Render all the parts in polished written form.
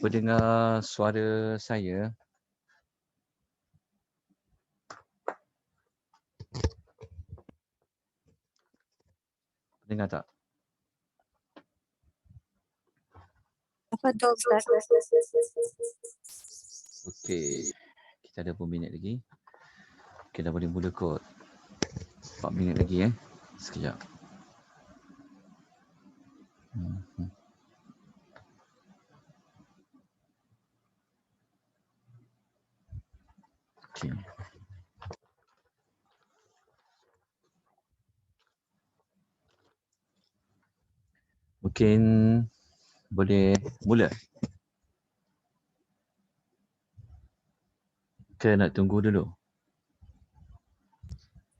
Berdengar suara saya? Dengar tak? Tafadhol Ustaz. Okey, kita ada berapa minit lagi? Okey, dah boleh mula kot. 4 minit lagi Sekejap. Okey. Mungkin boleh mula? Ke nak tunggu dulu?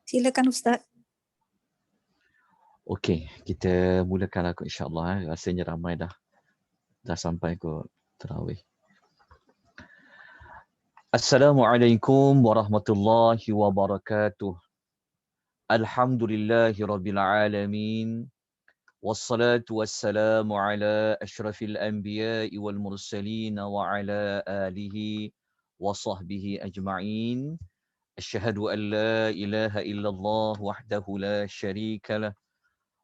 Silakan Ustaz. Okey, kita mulakanlah kot insya-Allah. Rasanya ramai dah sampai kot tarawih. Assalamualaikum warahmatullahi wabarakatuh. Alhamdulillahirabbil alamin. Wassalatu wassalamu ala asyrafil anbiya'i wal mursalin wa ala alihi wa sahbihi ajma'in. Asyhadu an la ilaha illallah wahdahu la syarika lah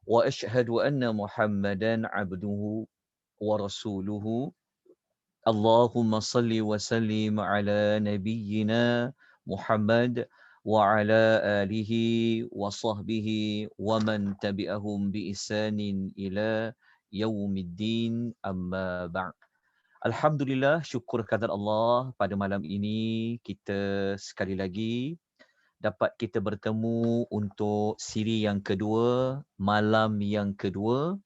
wa asyhadu anna Muhammadan abduhu wa rasuluhu. Allahumma salli wa sallim ala nabiyyina Muhammad wa ala alihi wa sahbihi wa man tabi'ahum bi ihsanin ila yaumiddin, amma ba'd. Alhamdulillah, syukur kehadirat Allah, pada malam ini kita sekali lagi dapat kita bertemu untuk siri yang kedua, malam yang kedua,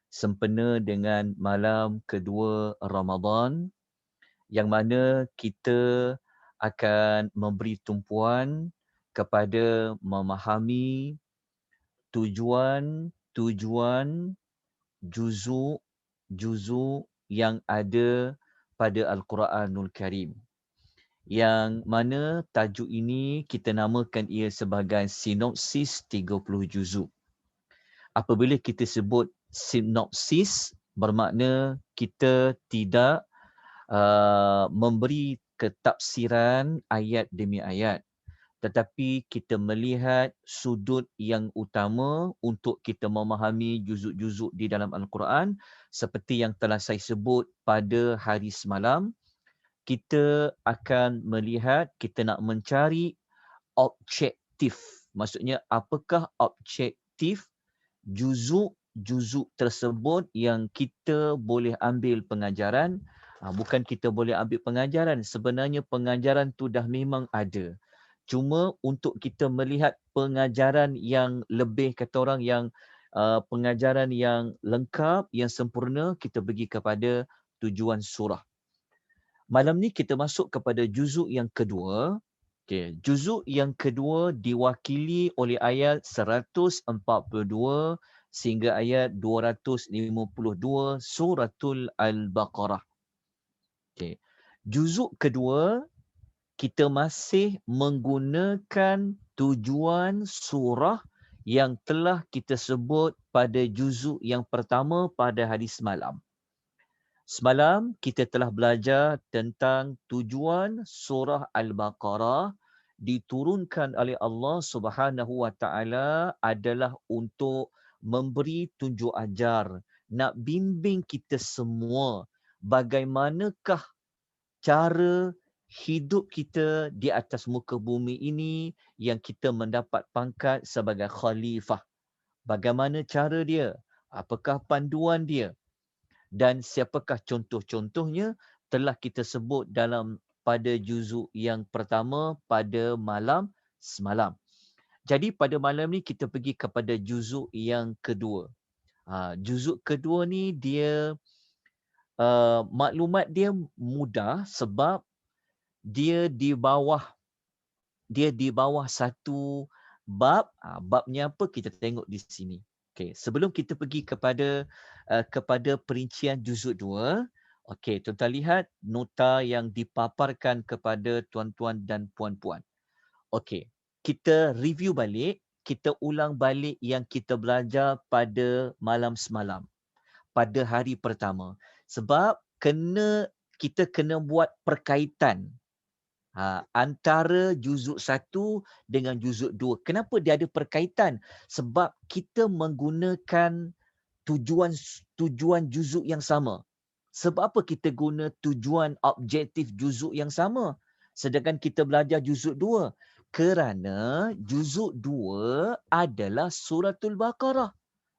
sempena dengan malam kedua Ramadan, yang mana kita akan memberi tumpuan kepada memahami tujuan juzuk yang ada pada Al-Quranul Karim, yang mana tajuk ini kita namakan ia sebagai sinopsis 30 juzuk. Apabila kita sebut sinopsis, bermakna kita tidak memberi ketafsiran ayat demi ayat, tetapi kita melihat sudut yang utama untuk kita memahami juzuk-juzuk di dalam Al-Quran. Seperti yang telah saya sebut pada hari semalam, kita akan melihat, kita nak mencari objektif. Maksudnya apakah objektif juzuk tersebut yang kita boleh ambil pengajaran. Bukan kita boleh ambil pengajaran, sebenarnya pengajaran tu dah memang ada. Cuma untuk kita melihat pengajaran yang lebih, kata orang yang pengajaran yang lengkap, yang sempurna, kita pergi kepada tujuan surah. Malam ni kita masuk kepada juzuk yang kedua. Okay. Juzuk yang kedua diwakili oleh ayat 142 sehingga ayat 252 suratul Al-Baqarah. Okay. Juzuk kedua, kita masih menggunakan tujuan surah yang telah kita sebut pada juzuk yang pertama pada hari semalam. Semalam kita telah belajar tentang tujuan surah Al-Baqarah diturunkan oleh Allah Subhanahu wa taala adalah untuk memberi tunjuk ajar, nak bimbing kita semua bagaimanakah cara hidup kita di atas muka bumi ini yang kita mendapat pangkat sebagai khalifah. Bagaimana cara dia? Apakah panduan dia? Dan siapakah contoh-contohnya telah kita sebut dalam pada juzuk yang pertama pada malam semalam. Jadi pada malam ni kita pergi kepada juzuk yang kedua. Juzuk kedua ni dia maklumat dia mudah sebab dia di bawah satu bab. Babnya apa kita tengok di sini. Okey, sebelum kita pergi kepada perincian juzuk 2, okey, tuan-tuan lihat nota yang dipaparkan kepada tuan-tuan dan puan-puan. Okey, kita review balik, kita ulang balik yang kita belajar pada malam semalam, pada hari pertama. Sebab kena kita kena buat perkaitan antara juzuk 1 dengan juzuk 2. Kenapa dia ada perkaitan? Sebab kita menggunakan tujuan juzuk yang sama. Sebab apa kita guna tujuan objektif juzuk yang sama? Sedangkan kita belajar juzuk 2. Kerana juzuk 2 adalah suratul Baqarah.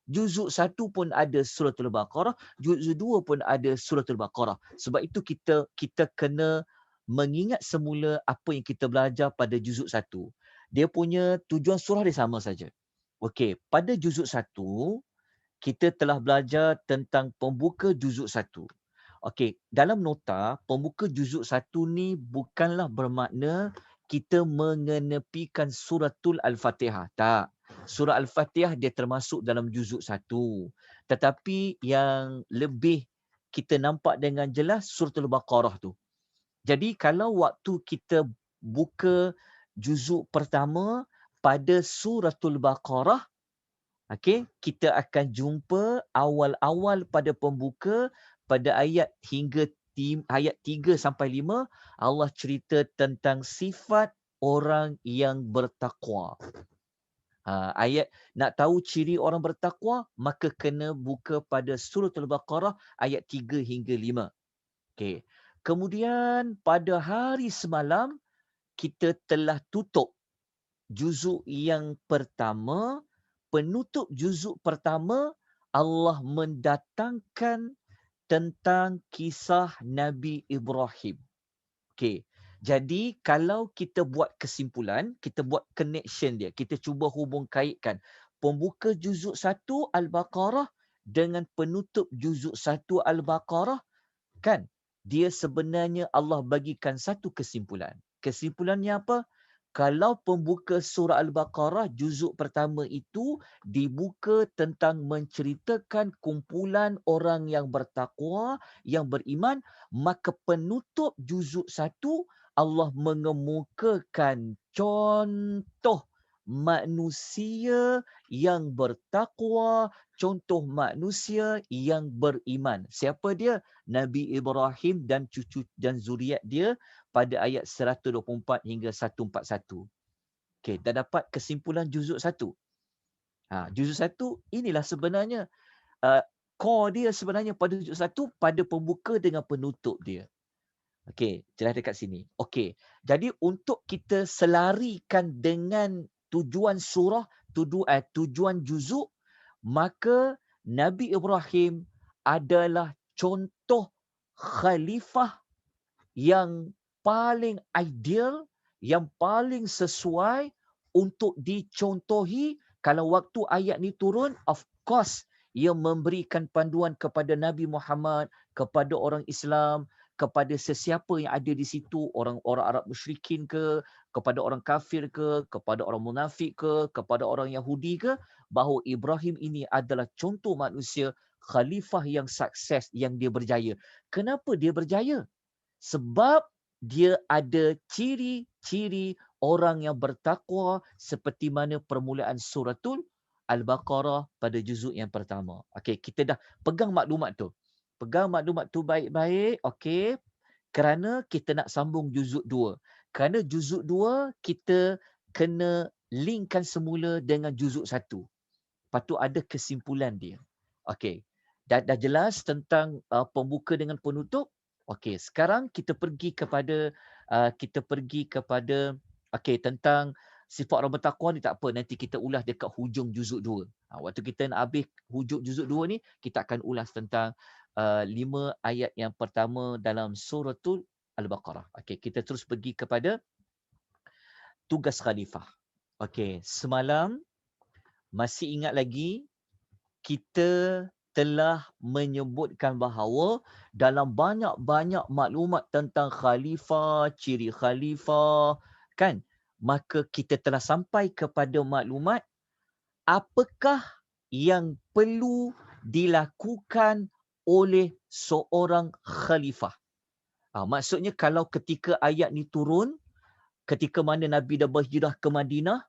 Juzuk 1 pun ada suratul Baqarah, juzuk 2 pun ada suratul Baqarah. Sebab itu kita kena mengingat semula apa yang kita belajar pada juzuk 1. Dia punya tujuan surah dia sama saja. Okey, pada juzuk 1 kita telah belajar tentang pembuka juzuk 1. Okey, dalam nota, pembuka juzuk 1 ni bukanlah bermakna kita mengenepikan suratul Al-Fatihah. Tak. Surah Al-Fatihah dia termasuk dalam juzuk 1. Tetapi yang lebih kita nampak dengan jelas suratul Baqarah tu. Jadi kalau waktu kita buka juzuk pertama pada suratul Baqarah, kita akan jumpa awal-awal pada pembuka pada ayat hingga ayat 3 sampai 5 Allah cerita tentang sifat orang yang bertakwa. Ayat nak tahu ciri orang bertakwa maka kena buka pada suratul Baqarah ayat 3 hingga 5. Okey. Kemudian pada hari semalam kita telah tutup juzuk yang pertama. Penutup juzuk pertama, Allah mendatangkan tentang kisah Nabi Ibrahim. Okey. Jadi kalau kita buat kesimpulan, kita buat connection dia, kita cuba hubung kaitkan pembuka juzuk 1 Al-Baqarah dengan penutup juzuk 1 Al-Baqarah, kan? Dia sebenarnya Allah bagikan satu kesimpulan. Kesimpulannya apa? Kalau pembuka surah Al-Baqarah juzuk pertama itu dibuka tentang menceritakan kumpulan orang yang bertakwa, yang beriman, maka penutup juzuk 1 Allah mengemukakan contoh manusia yang bertakwa, contoh manusia yang beriman. Siapa dia? Nabi Ibrahim dan cucu dan zuriat dia pada ayat 124 hingga 141. Okey, dah dapat kesimpulan juzuk 1. Juzuk 1 inilah sebenarnya core dia sebenarnya pada juzuk 1 pada pembuka dengan penutup dia. Okey, jelas dekat sini. Okey. Jadi untuk kita selarikan dengan tujuan surah, tujuan juzuk, maka Nabi Ibrahim adalah contoh khalifah yang paling ideal, yang paling sesuai untuk dicontohi. Kalau waktu ayat ni turun, of course, ia memberikan panduan kepada Nabi Muhammad, kepada orang Islam, kepada sesiapa yang ada di situ, orang-orang Arab musyrikin ke, kepada orang kafir ke, kepada orang munafik ke, kepada orang Yahudi ke, bahawa Ibrahim ini adalah contoh manusia, khalifah yang sukses, yang dia berjaya. Kenapa dia berjaya? Sebab dia ada ciri-ciri orang yang bertakwa seperti mana permulaan suratul Al-Baqarah pada juzuk yang pertama. Okey, kita dah pegang maklumat tu. Pegang maklumat tu baik-baik, okey. Kerana kita nak sambung juzuk 2. Kerana juzuk 2 kita kena linkkan semula dengan juzuk 1. Lepas tu ada kesimpulan dia. Okey. Dah jelas tentang pembuka dengan penutup. Okey, sekarang kita pergi kepada tentang sifat orang bertakwa ni. Tak apa, nanti kita ulas dekat hujung juzuk 2. Waktu kita nak habis hujung juzuk 2 ni, kita akan ulas tentang 5 ayat yang pertama dalam suratul Al-Baqarah. Okey, kita terus pergi kepada tugas khalifah. Okey, semalam masih ingat lagi kita telah menyebutkan bahawa dalam banyak-banyak maklumat tentang khalifah, ciri khalifah, kan? Maka kita telah sampai kepada maklumat apakah yang perlu dilakukan oleh seorang khalifah. Maksudnya kalau ketika ayat ni turun, ketika mana Nabi dah berhijrah ke Madinah,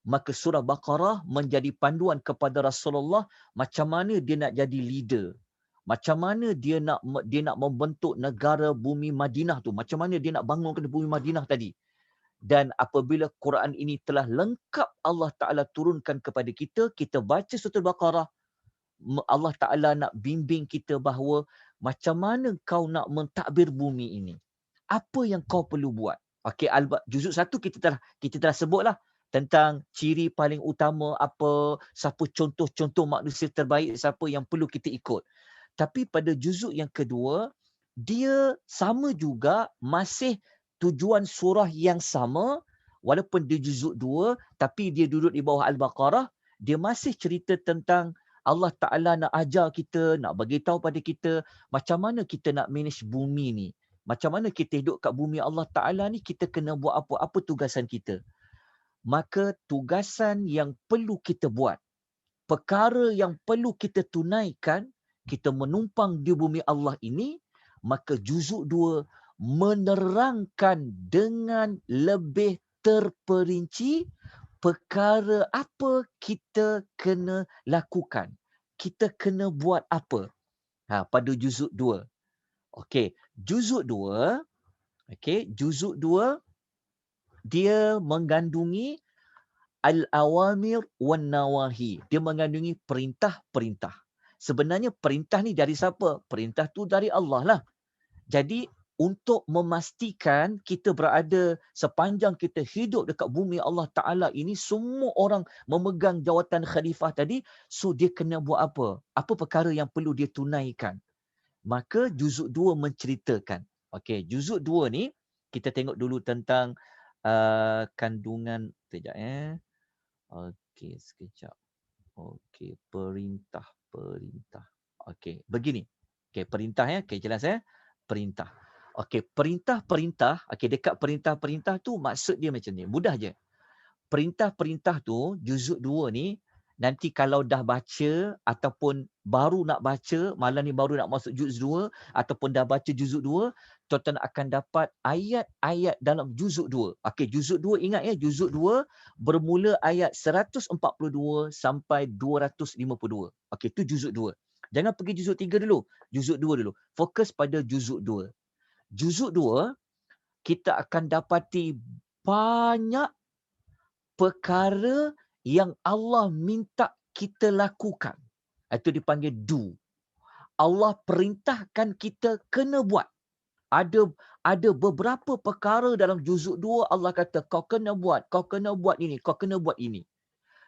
maka surah Baqarah menjadi panduan kepada Rasulullah macam mana dia nak jadi leader. Macam mana dia nak membentuk negara bumi Madinah tu? Macam mana dia nak bangunkan bumi Madinah tadi? Dan apabila Quran ini telah lengkap Allah Ta'ala turunkan kepada kita, kita baca surah Al-Baqarah, Allah Ta'ala nak bimbing kita bahawa macam mana kau nak mentadbir bumi ini. Apa yang kau perlu buat? Okey, juzuk 1 kita telah sebutlah tentang ciri paling utama apa, siapa contoh-contoh manusia terbaik, siapa yang perlu kita ikut. Tapi pada juzuk yang kedua, dia sama juga, masih tujuan surah yang sama, walaupun dia juzuk 2, tapi dia duduk di bawah Al-Baqarah, dia masih cerita tentang Allah Ta'ala nak ajar kita, nak bagi tahu pada kita macam mana kita nak manage bumi ni. Macam mana kita hidup kat bumi Allah Ta'ala ni, kita kena buat apa? Apa tugasan kita? Maka tugasan yang perlu kita buat, perkara yang perlu kita tunaikan, kita menumpang di bumi Allah ini, maka juzuk 2 menerangkan dengan lebih terperinci perkara apa kita kena lakukan. Kita kena buat apa? Pada juzuk 2. Okey, juzuk 2, juzuk 2 dia mengandungi al-awamir wan nawahi. Dia mengandungi perintah-perintah. Sebenarnya perintah ni dari siapa? Perintah tu dari Allah lah. Jadi untuk memastikan kita berada sepanjang kita hidup dekat bumi Allah Ta'ala ini, semua orang memegang jawatan khalifah tadi, so dia kena buat apa? Apa perkara yang perlu dia tunaikan? Maka juzuk 2 menceritakan. Okey, juzuk 2 ni kita tengok dulu tentang kandungan. Sekejap Okey, sekejap. Okey, perintah. Okey, begini. Okey, perintah Okey, jelas perintah. Okey, perintah-perintah. Okey, dekat perintah-perintah tu maksud dia macam ni. Mudah je. Perintah-perintah tu, juzuk 2 ni, nanti kalau dah baca ataupun baru nak baca, malam ni baru nak masuk juzuk 2 ataupun dah baca juzuk 2, tuan-tuan akan dapat ayat-ayat dalam juzuk 2. Okey, juzuk 2 ingat juzuk 2 bermula ayat 142 sampai 252. Okey, tu juzuk 2. Jangan pergi juzuk 3 dulu. Juzuk 2 dulu. Fokus pada juzuk 2. Juzuk 2, kita akan dapati banyak perkara yang Allah minta kita lakukan. Itu dipanggil do. Allah perintahkan kita kena buat. Ada beberapa perkara dalam juzuk 2 Allah kata kau kena buat ini, kau kena buat ini.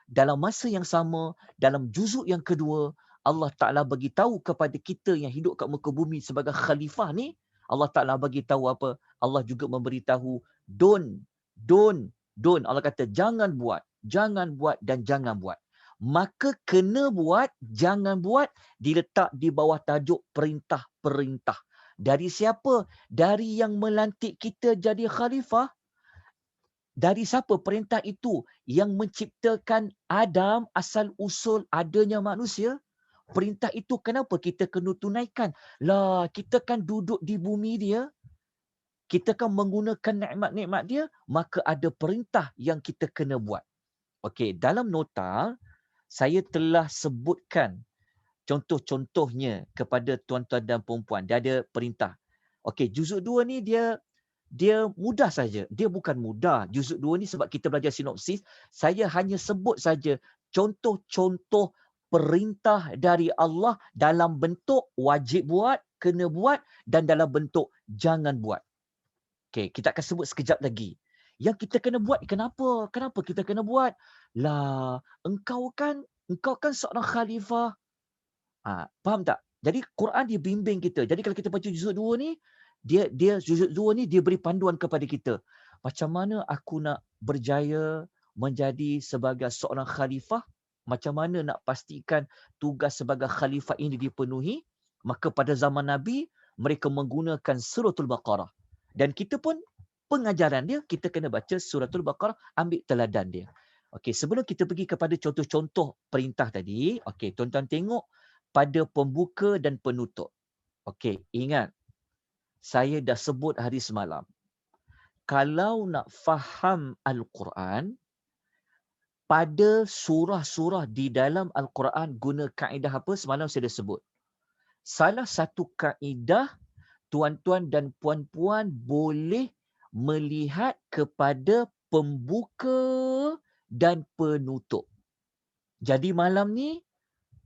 Dalam masa yang sama, dalam juzuk yang kedua, Allah Ta'ala bagi tahu kepada kita yang hidup kat muka bumi sebagai khalifah ni, Allah Ta'ala bagi tahu apa? Allah juga memberitahu don't. Allah kata jangan buat dan jangan buat. Maka kena buat, jangan buat diletak di bawah tajuk perintah-perintah. Dari siapa? Dari yang melantik kita jadi khalifah. Dari siapa perintah itu? Yang menciptakan Adam, asal usul adanya manusia. Perintah itu kenapa kita kena tunaikan? Lah, kita kan duduk di bumi dia. Kita kan menggunakan nikmat-nikmat dia. Maka ada perintah yang kita kena buat. Okey, dalam nota, saya telah sebutkan contoh-contohnya kepada tuan-tuan dan puan-puan. Dia ada perintah. Okey, juzuk 2 ni dia mudah saja. Dia bukan mudah. Juzuk 2 ni sebab kita belajar sinopsis, saya hanya sebut saja contoh-contoh perintah dari Allah dalam bentuk wajib buat, kena buat dan dalam bentuk jangan buat. Okey, kita akan sebut sekejap lagi. Yang kita kena buat kenapa? Kenapa kita kena buat? Lah, engkau kan seorang khalifah. Faham tak? Jadi Quran dia bimbing kita. Jadi kalau kita baca juzuk 2 ni, dia juzuk 2 ni dia beri panduan kepada kita. Macam mana aku nak berjaya menjadi sebagai seorang khalifah? Macam mana nak pastikan tugas sebagai khalifah ini dipenuhi? Maka pada zaman Nabi, mereka menggunakan suratul Baqarah. Dan kita pun pengajaran dia, kita kena baca suratul Baqarah, ambil teladan dia. Okey, sebelum kita pergi kepada contoh-contoh perintah tadi, okey, tuan-tuan tengok pada pembuka dan penutup. Okey, ingat. Saya dah sebut hari semalam. Kalau nak faham Al-Quran, pada surah-surah di dalam Al-Quran guna kaedah apa? Semalam saya dah sebut. Salah satu kaedah tuan-tuan dan puan-puan boleh melihat kepada pembuka dan penutup. Jadi malam ni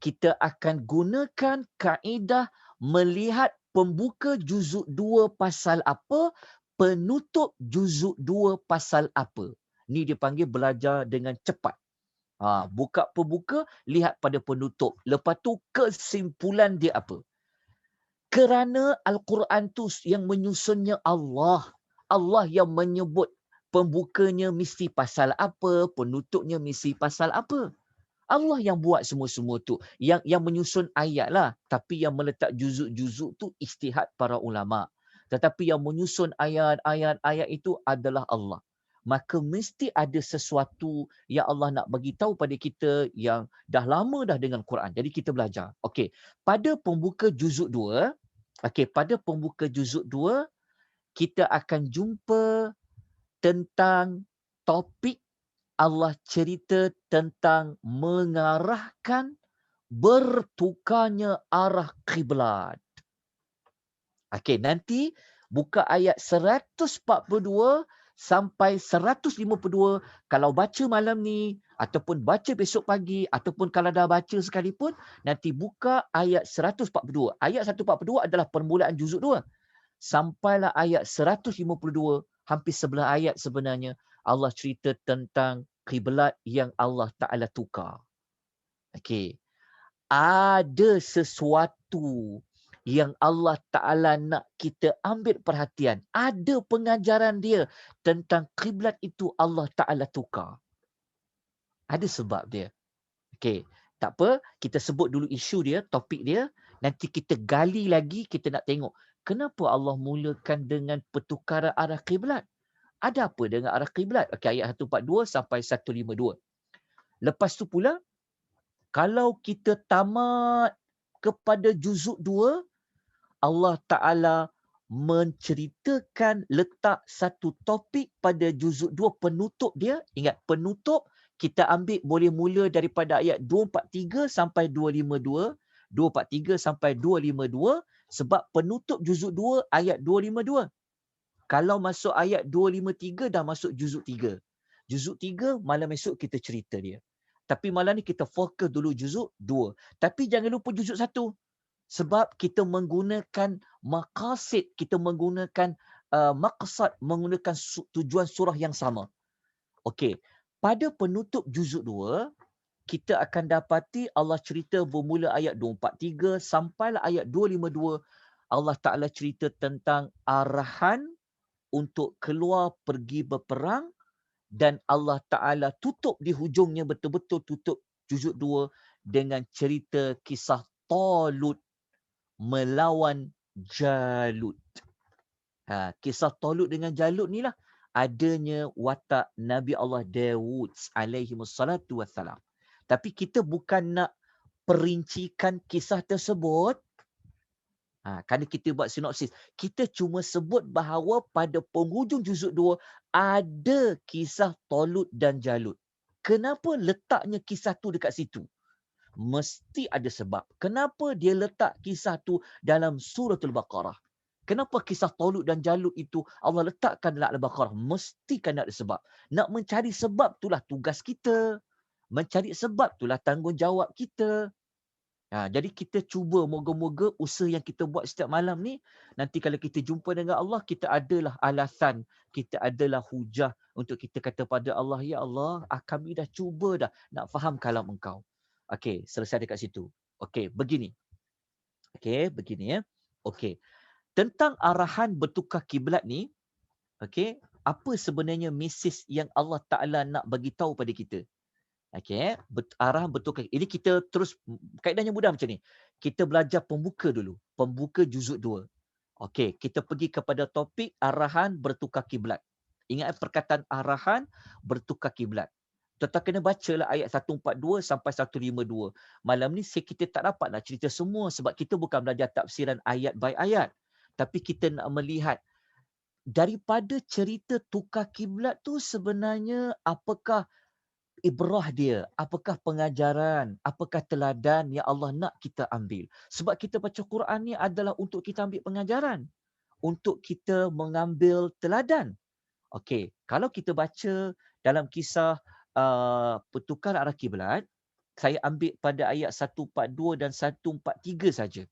kita akan gunakan kaedah melihat pembuka juzuk 2 pasal apa, penutup juzuk 2 pasal apa. Ni dipanggil belajar dengan cepat. Buka pembuka, lihat pada penutup. Lepas tu kesimpulan dia apa. Kerana Al-Quran tu yang menyusunnya Allah. Allah yang menyebut pembukanya mesti pasal apa, penutupnya mesti pasal apa. Allah yang buat semua-semua tu. Yang menyusun ayat lah. Tapi yang meletak juzuk-juzuk tu ijtihad para ulama. Tetapi yang menyusun ayat-ayat itu adalah Allah. Maka mesti ada sesuatu yang Allah nak bagi tahu pada kita yang dah lama dah dengan Quran. Jadi kita belajar. Okey, pada pembuka juzuk 2, pada pembuka juzuk 2, kita akan jumpa tentang topik Allah cerita tentang mengarahkan bertukarnya arah kiblat. Okey, nanti buka ayat 142 sampai 152. Kalau baca malam ni ataupun baca besok pagi ataupun kalau dah baca sekalipun, nanti buka ayat 142. Ayat 142 adalah permulaan juzuk 2. Sampailah ayat 152, hampir sebelah ayat sebenarnya, Allah cerita tentang kiblat yang Allah Ta'ala tukar. Okey. Ada sesuatu yang Allah Ta'ala nak kita ambil perhatian. Ada pengajaran dia tentang kiblat itu Allah Ta'ala tukar. Ada sebab dia. Okey. Tak apa, kita sebut dulu isu dia, topik dia. Nanti kita gali lagi, kita nak tengok kenapa Allah mulakan dengan pertukaran arah kiblat. Ada apa dengan arah kiblat? Okey, ayat 142 sampai 152. Lepas tu pula, kalau kita tamat kepada juzuk 2, Allah Ta'ala menceritakan letak satu topik pada juzuk 2 penutup dia. Ingat, penutup kita ambil boleh mula daripada ayat 243 sampai 252, 243 sampai 252, sebab penutup juzuk 2 ayat 252. Kalau masuk ayat 253 dah masuk juzuk 3. Juzuk 3 malam esok kita cerita dia. Tapi malam ni kita fokus dulu juzuk 2. Tapi jangan lupa juzuk 1. Sebab kita menggunakan maqasid, kita menggunakan maqsad, menggunakan tujuan surah yang sama. Okey, pada penutup juzuk 2, kita akan dapati Allah cerita bermula ayat 243 sampailah ayat 252. Allah Ta'ala cerita tentang arahan untuk keluar pergi berperang dan Allah Ta'ala tutup di hujungnya, betul-betul tutup juzuk 2 dengan cerita kisah Talut melawan Jalut. Kisah Talut dengan Jalut ni lah adanya watak Nabi Allah Dawud alaihi wassalatu wassalam. Tapi kita bukan nak perincikan kisah tersebut. Kerana kita buat sinopsis. Kita cuma sebut bahawa pada penghujung juzuk 2 ada kisah Talut dan Jalut. Kenapa letaknya kisah tu dekat situ? Mesti ada sebab. Kenapa dia letak kisah tu dalam suratul Baqarah? Kenapa kisah Talut dan Jalut itu Allah letakkan dalam Al-Baqarah? Mesti kan ada sebab. Nak mencari sebab itulah tugas kita. Mencari sebab itulah tanggungjawab kita. Jadi kita cuba moga-moga usaha yang kita buat setiap malam ni, nanti kalau kita jumpa dengan Allah, kita adalah alasan, kita adalah hujah untuk kita kata pada Allah, ya Allah, kami dah cuba dah nak faham kalam engkau. Okey, selesai dekat situ. Okey, begini. Begini ya. Okey. Tentang arahan bertukar kiblat ni, okey, apa sebenarnya mesej yang Allah Ta'ala nak bagi tahu pada kita? Okey, arah bertukar. Ini kita terus, kaedahnya mudah macam ni. Kita belajar pembuka dulu. Pembuka juzuk 2. Okey, kita pergi kepada topik arahan bertukar kiblat. Ingat perkataan arahan bertukar kiblat. Tuan-tuan kena bacalah ayat 142 sampai 152. Malam ni kita tak dapat nak cerita semua sebab kita bukan belajar tafsiran ayat by ayat. Tapi kita nak melihat daripada cerita tukar kiblat tu sebenarnya apakah ibrah dia, apakah pengajaran, apakah teladan yang Allah nak kita ambil. Sebab kita baca Quran ni adalah untuk kita ambil pengajaran, untuk kita mengambil teladan. Okey, kalau kita baca dalam kisah pertukar arah kiblat, saya ambil pada ayat 142 dan 143 saja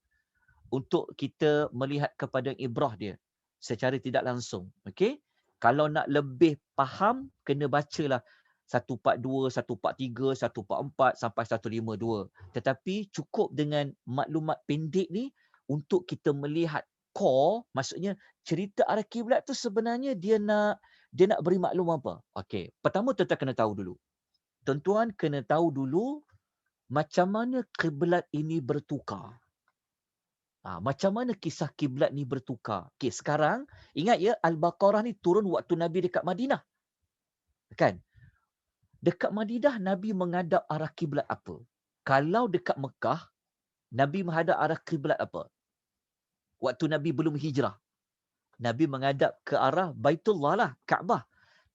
untuk kita melihat kepada ibrah dia secara tidak langsung. Okey? Kalau nak lebih faham, kena bacalah 142, 143, 144 sampai 152. Tetapi cukup dengan maklumat pendek ni untuk kita melihat core, maksudnya cerita arah kiblat tu sebenarnya dia nak beri maklum apa? Okey, pertama tuan-tuan kena tahu dulu. Tuan-tuan kena tahu dulu macam mana kiblat ini bertukar. Macam mana kisah kiblat ni bertukar? Okey, sekarang ingat ya, Al-Baqarah ni turun waktu Nabi dekat Madinah. Kan? Dekat Madinah Nabi menghadap arah kiblat apa? Kalau dekat Mekah, Nabi menghadap arah kiblat apa? Waktu Nabi belum hijrah. Nabi menghadap ke arah Baitullah lah, Kaabah.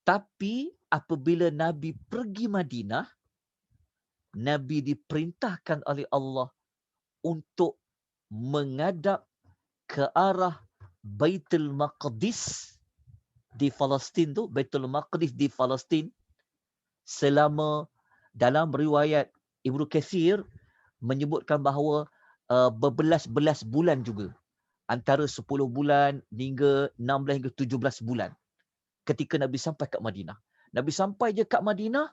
Tapi apabila Nabi pergi Madinah, Nabi diperintahkan oleh Allah untuk menghadap ke arah Baitul Maqdis di Palestin tu, Baitul Maqdis di Palestin, selama dalam riwayat Ibnu Katsir menyebutkan bahawa berbelas-belas bulan juga. Antara 10 bulan hingga 16 hingga 17 bulan. Ketika Nabi sampai ke Madinah. Nabi sampai je kat Madinah,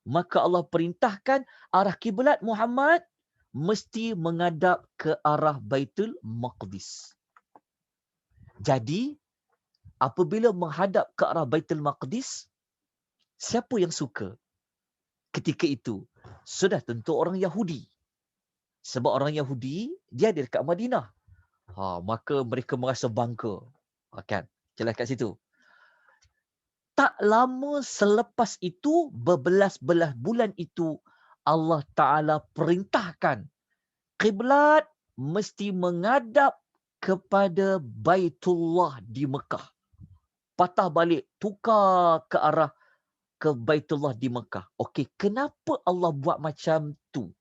maka Allah perintahkan arah kiblat Muhammad mesti menghadap ke arah Baitul Maqdis. Jadi, apabila menghadap ke arah Baitul Maqdis, siapa yang suka ketika itu? Sudah tentu orang Yahudi. Sebab orang Yahudi, dia ada dekat Madinah. Maka mereka merasa bangga. Kan? Jelas kat situ. Tak lama selepas itu, berbelas-belas bulan itu, Allah Ta'ala perintahkan kiblat mesti menghadap kepada Baitullah di Mekah. Patah balik, tukar ke arah ke Baitullah di Mekah. Okey, kenapa Allah buat macam tu?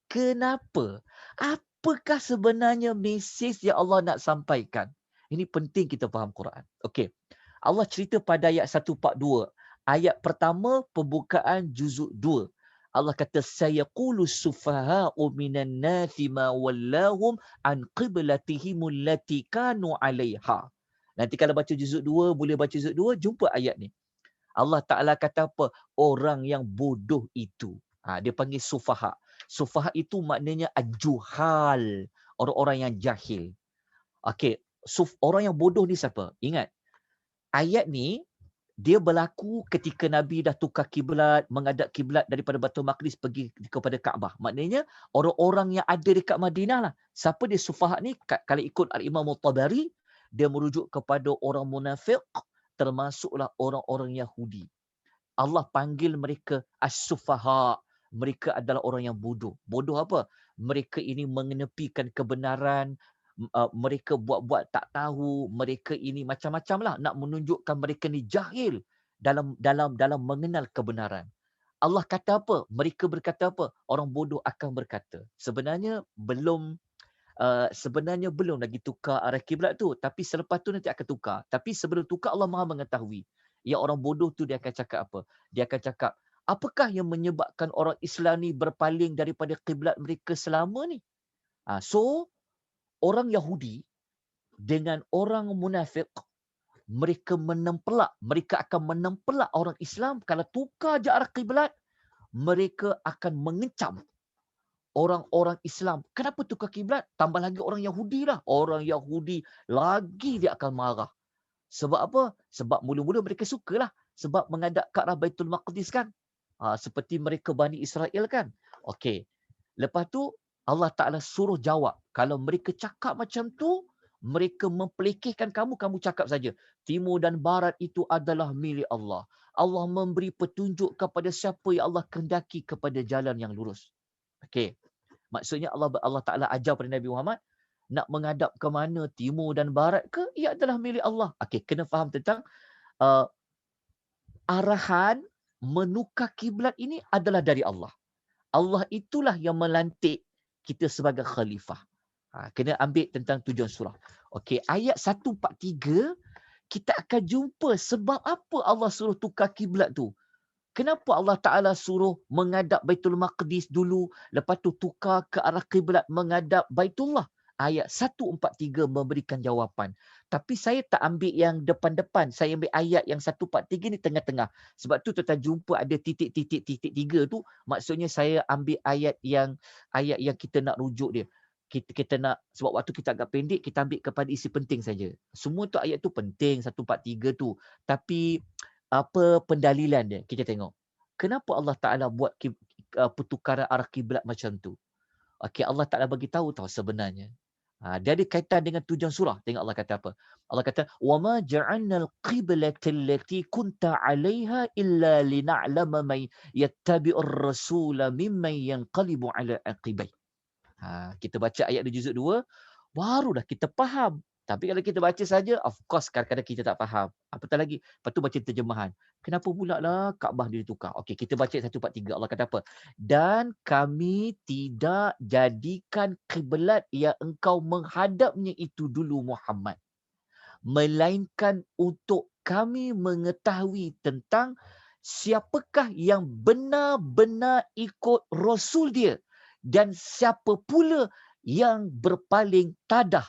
Kenapa? Apakah sebenarnya mesej yang Allah nak sampaikan? Ini penting kita faham Quran. Okey. Allah cerita pada ayat 142. Ayat pertama pembukaan juzuk 2. Allah kata sayaqulu sufaha'u minan nasi ma wallahum an qiblatihim allati kanu 'alaiha. Nanti kalau baca juzuk 2, boleh baca juzuk 2, jumpa ayat ni. Allah Ta'ala kata apa? Orang yang bodoh itu. Dia panggil sufaha. Sufaha itu maknanya ajuhal. Orang-orang yang jahil. Okey, orang yang bodoh ni siapa? Ingat, ayat ni dia berlaku ketika Nabi dah tukar kiblat, menghadap kiblat daripada Baitul Maqdis pergi kepada Kaabah. Maknanya orang-orang yang ada dekat Madinah lah. Siapa dia sufaha ni? Kalau ikut Al-Imam Al-Tabari, dia merujuk kepada orang munafik, termasuklah orang-orang Yahudi. Allah panggil mereka as-sufaha. Mereka adalah orang yang bodoh. Bodoh apa? Mereka ini mengenepikan kebenaran, mereka buat-buat tak tahu, mereka ini macam-macam lah nak menunjukkan mereka ni jahil dalam mengenal kebenaran. Allah kata apa? Mereka berkata apa? Orang bodoh akan berkata. Sebenarnya belum lagi tukar arah kiblat tu, tapi selepas tu nanti akan tukar. Tapi sebelum tukar Allah Maha mengetahui. Ya, orang bodoh tu dia akan cakap apa? Dia akan cakap, apakah yang menyebabkan orang Islam ni berpaling daripada kiblat mereka selama ni? So orang Yahudi dengan orang munafik, mereka akan menempelak orang Islam. Kalau tukar je arah kiblat, mereka akan mengecam orang-orang Islam. Kenapa tukar kiblat? Tambah lagi orang Yahudi lah. Orang Yahudi lagi dia akan marah. Sebab apa? Sebab mula-mula mereka sukalah. Sebab menghadap ke arah Baitul Maqdis kan. Seperti mereka Bani Israel kan. Okey. Lepas tu Allah Ta'ala suruh jawab. Kalau mereka cakap macam tu, mereka mempelekehkan kamu, kamu cakap saja. Timur dan barat itu adalah milik Allah. Allah memberi petunjuk kepada siapa yang Allah kehendaki kepada jalan yang lurus. Okey. Maksudnya Allah Ta'ala ajar pada Nabi Muhammad, nak menghadap ke mana, timur dan barat ke, ia adalah milik Allah. Okey, kena faham tentang arahan menukar kiblat ini adalah dari Allah. Allah itulah yang melantik kita sebagai khalifah. Kena ambil tentang tujuan surah. Okey, ayat 143 kita akan jumpa sebab apa Allah suruh tukar kiblat tu. Kenapa Allah Ta'ala suruh menghadap Baitul Maqdis dulu, lepas tu tukar ke arah kiblat menghadap Baitullah? Ayat 143 memberikan jawapan. Tapi saya tak ambil yang depan-depan. Saya ambil ayat yang 143 ni tengah-tengah. Sebab tu tuan-tuan jumpa ada titik-titik tiga tu, maksudnya saya ambil ayat yang kita nak rujuk dia. Kita nak, sebab waktu kita agak pendek, kita ambil kepada isi penting saja. Semua tu ayat tu penting, 143 tu. Tapi apa pendalilan dia? Kita tengok. Kenapa Allah Ta'ala buat pertukaran arah kiblat macam tu? Okey, Allah Ta'ala bagi tahu sebenarnya. Dia ada kaitan dengan tujuan surah. Tengok Allah kata apa. Allah kata, وَمَا جَعَلْنَا الْقِبْلَةَ الَّتِي كُنْتَ عَلَيْهَا إِلَّا لِنَعْلَمَ مَنْ يَتَّبِعُ الرَّسُولَ مِمَّنْ يَنْقَلِبُ عَلَى عَقِبَيْهِ. Kita baca ayat di juzuk 2, barulah kita faham. Tapi kalau kita baca saja, of course kadang-kadang kita tak faham. Apatah lagi, lepas tu baca terjemahan. Kenapa pula lah Kaabah dia ditukar? Okey, kita baca 143. Allah kata apa? Dan kami tidak jadikan kiblat yang engkau menghadapnya itu dulu Muhammad. Melainkan untuk kami mengetahui tentang siapakah yang benar-benar ikut Rasul dia dan siapa pula yang berpaling tadah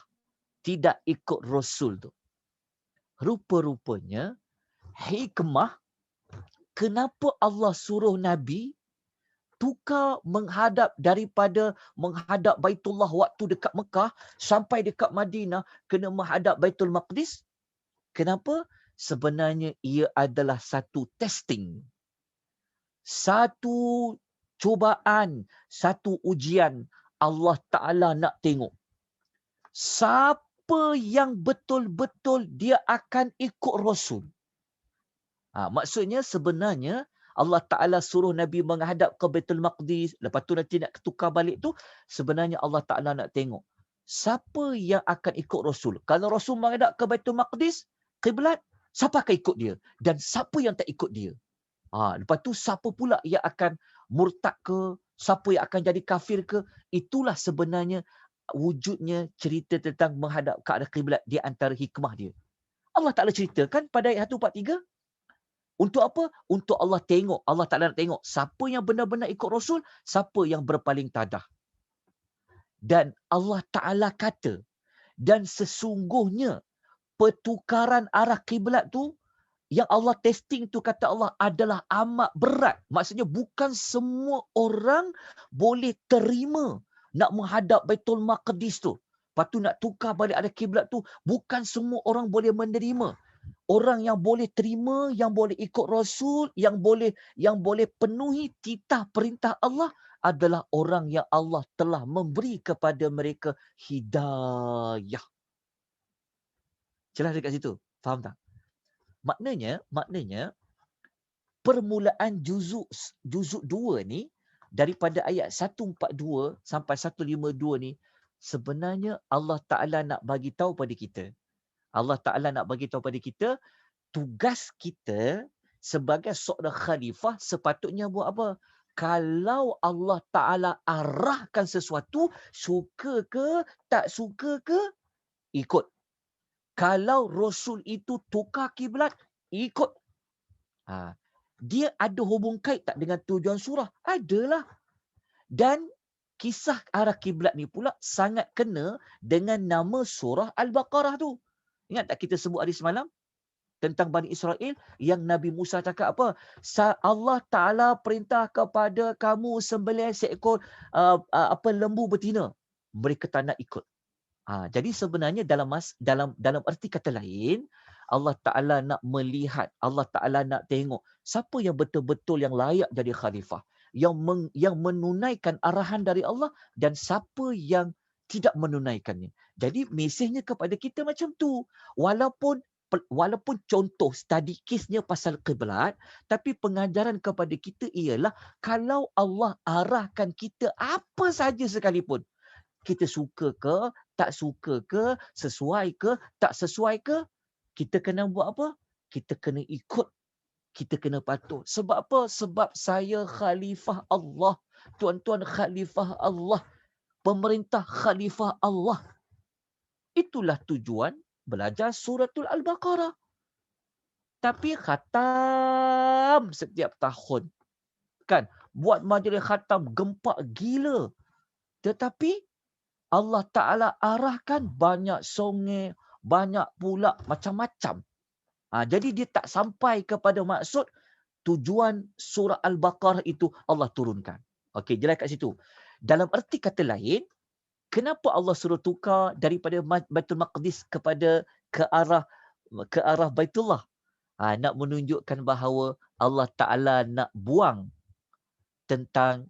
tidak ikut Rasul tu. Rupa-rupanya hikmah kenapa Allah suruh Nabi tukar daripada menghadap Baitullah waktu dekat Mekah sampai dekat Madinah kena menghadap Baitul Maqdis. Kenapa? Sebenarnya ia adalah satu testing. Satu cubaan, satu ujian. Allah Ta'ala nak tengok siapa yang betul-betul dia akan ikut Rasul. Maksudnya sebenarnya Allah Ta'ala suruh Nabi menghadap ke Baitul Maqdis, lepas tu nanti nak tukar balik tu, sebenarnya Allah Ta'ala nak tengok siapa yang akan ikut Rasul. Kalau Rasul menghadap ke Baitul Maqdis, kiblat, siapa akan ikut dia? Dan siapa yang tak ikut dia? Lepas tu siapa pula yang akan murtad ke, siapa yang akan jadi kafir ke? Itulah sebenarnya wujudnya cerita tentang menghadap ke arah kiblat di antara hikmah dia. Allah Ta'ala ceritakan pada ayat 143. Untuk apa? Untuk Allah tengok. Allah Ta'ala nak tengok siapa yang benar-benar ikut Rasul, siapa yang berpaling tadah. Dan Allah Ta'ala kata, dan sesungguhnya pertukaran arah kiblat tu, yang Allah testing tu kata Allah adalah amat berat. Maksudnya bukan semua orang boleh terima nak menghadap Baitul Maqdis tu. Lepas tu nak tukar balik arah kiblat tu, bukan semua orang boleh menerima. Orang yang boleh terima, yang boleh ikut Rasul, yang boleh penuhi titah perintah Allah adalah orang yang Allah telah memberi kepada mereka hidayah. Jelas dekat situ? Faham tak? Maknanya permulaan juzuk 2 ni daripada ayat 142 sampai 152 ni sebenarnya Allah Ta'ala nak bagi tahu pada kita. Allah Ta'ala nak bagi tahu pada kita tugas kita sebagai seorang khalifah sepatutnya buat apa? Kalau Allah Ta'ala arahkan sesuatu, suka ke, tak suka ke, ikut. Kalau Rasul itu tukar kiblat, ikut. Dia ada hubung kait tak dengan tujuan surah? Adalah. Dan kisah arah kiblat ni pula sangat kena dengan nama surah Al-Baqarah tu. Ingat tak kita sebut hari semalam? Tentang Bani Israel yang Nabi Musa cakap apa? Allah Ta'ala perintah kepada kamu sembelih seekor lembu betina. Mereka tak nak ikut. Jadi sebenarnya dalam erti kata lain, Allah Ta'ala nak melihat, Allah Ta'ala nak tengok siapa yang betul-betul yang layak jadi khalifah, yang menunaikan arahan dari Allah dan siapa yang tidak menunaikannya. Jadi mesejnya kepada kita macam tu. Walaupun contoh study case-nya pasal kiblat, tapi pengajaran kepada kita ialah kalau Allah arahkan kita apa saja sekalipun, kita suka ke, tak suka ke, sesuai ke, tak sesuai ke, kita kena buat apa? Kita kena ikut. kita kena patuh. Sebab apa? Sebab saya khalifah Allah. Tuan-tuan khalifah Allah. Pemerintah khalifah Allah. Itulah tujuan belajar suratul Al-Baqarah. Tapi khatam setiap tahun. Kan? Buat majlis khatam gempak gila. Tetapi Allah Ta'ala arahkan banyak songeh, banyak pula macam-macam. Jadi dia tak sampai kepada maksud tujuan surah Al-Baqarah itu Allah turunkan. Okey, jelas kat situ. Dalam erti kata lain, kenapa Allah suruh tukar daripada Baitul Maqdis ke arah Baitullah? Nak menunjukkan bahawa Allah Ta'ala nak buang tentang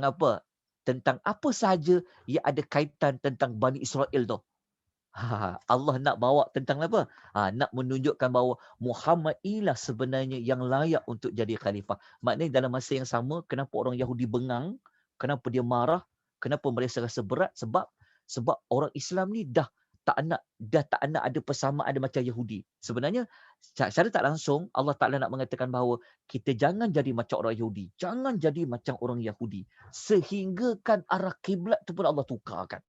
apa? Tentang apa sahaja yang ada kaitan tentang Bani Israel tu. Allah nak bawa tentang apa? Nak menunjukkan bahawa Muhammad inilah sebenarnya yang layak untuk jadi khalifah. Maknanya dalam masa yang sama, kenapa orang Yahudi bengang? Kenapa dia marah? Kenapa mereka rasa berat? Sebab orang Islam ni dah tak nak ada persamaan macam Yahudi. Sebenarnya secara tak langsung Allah Taala nak mengatakan bahawa kita jangan jadi macam orang Yahudi. Jangan jadi macam orang Yahudi. Sehinggakan arah kiblat tu pun Allah tukarkan.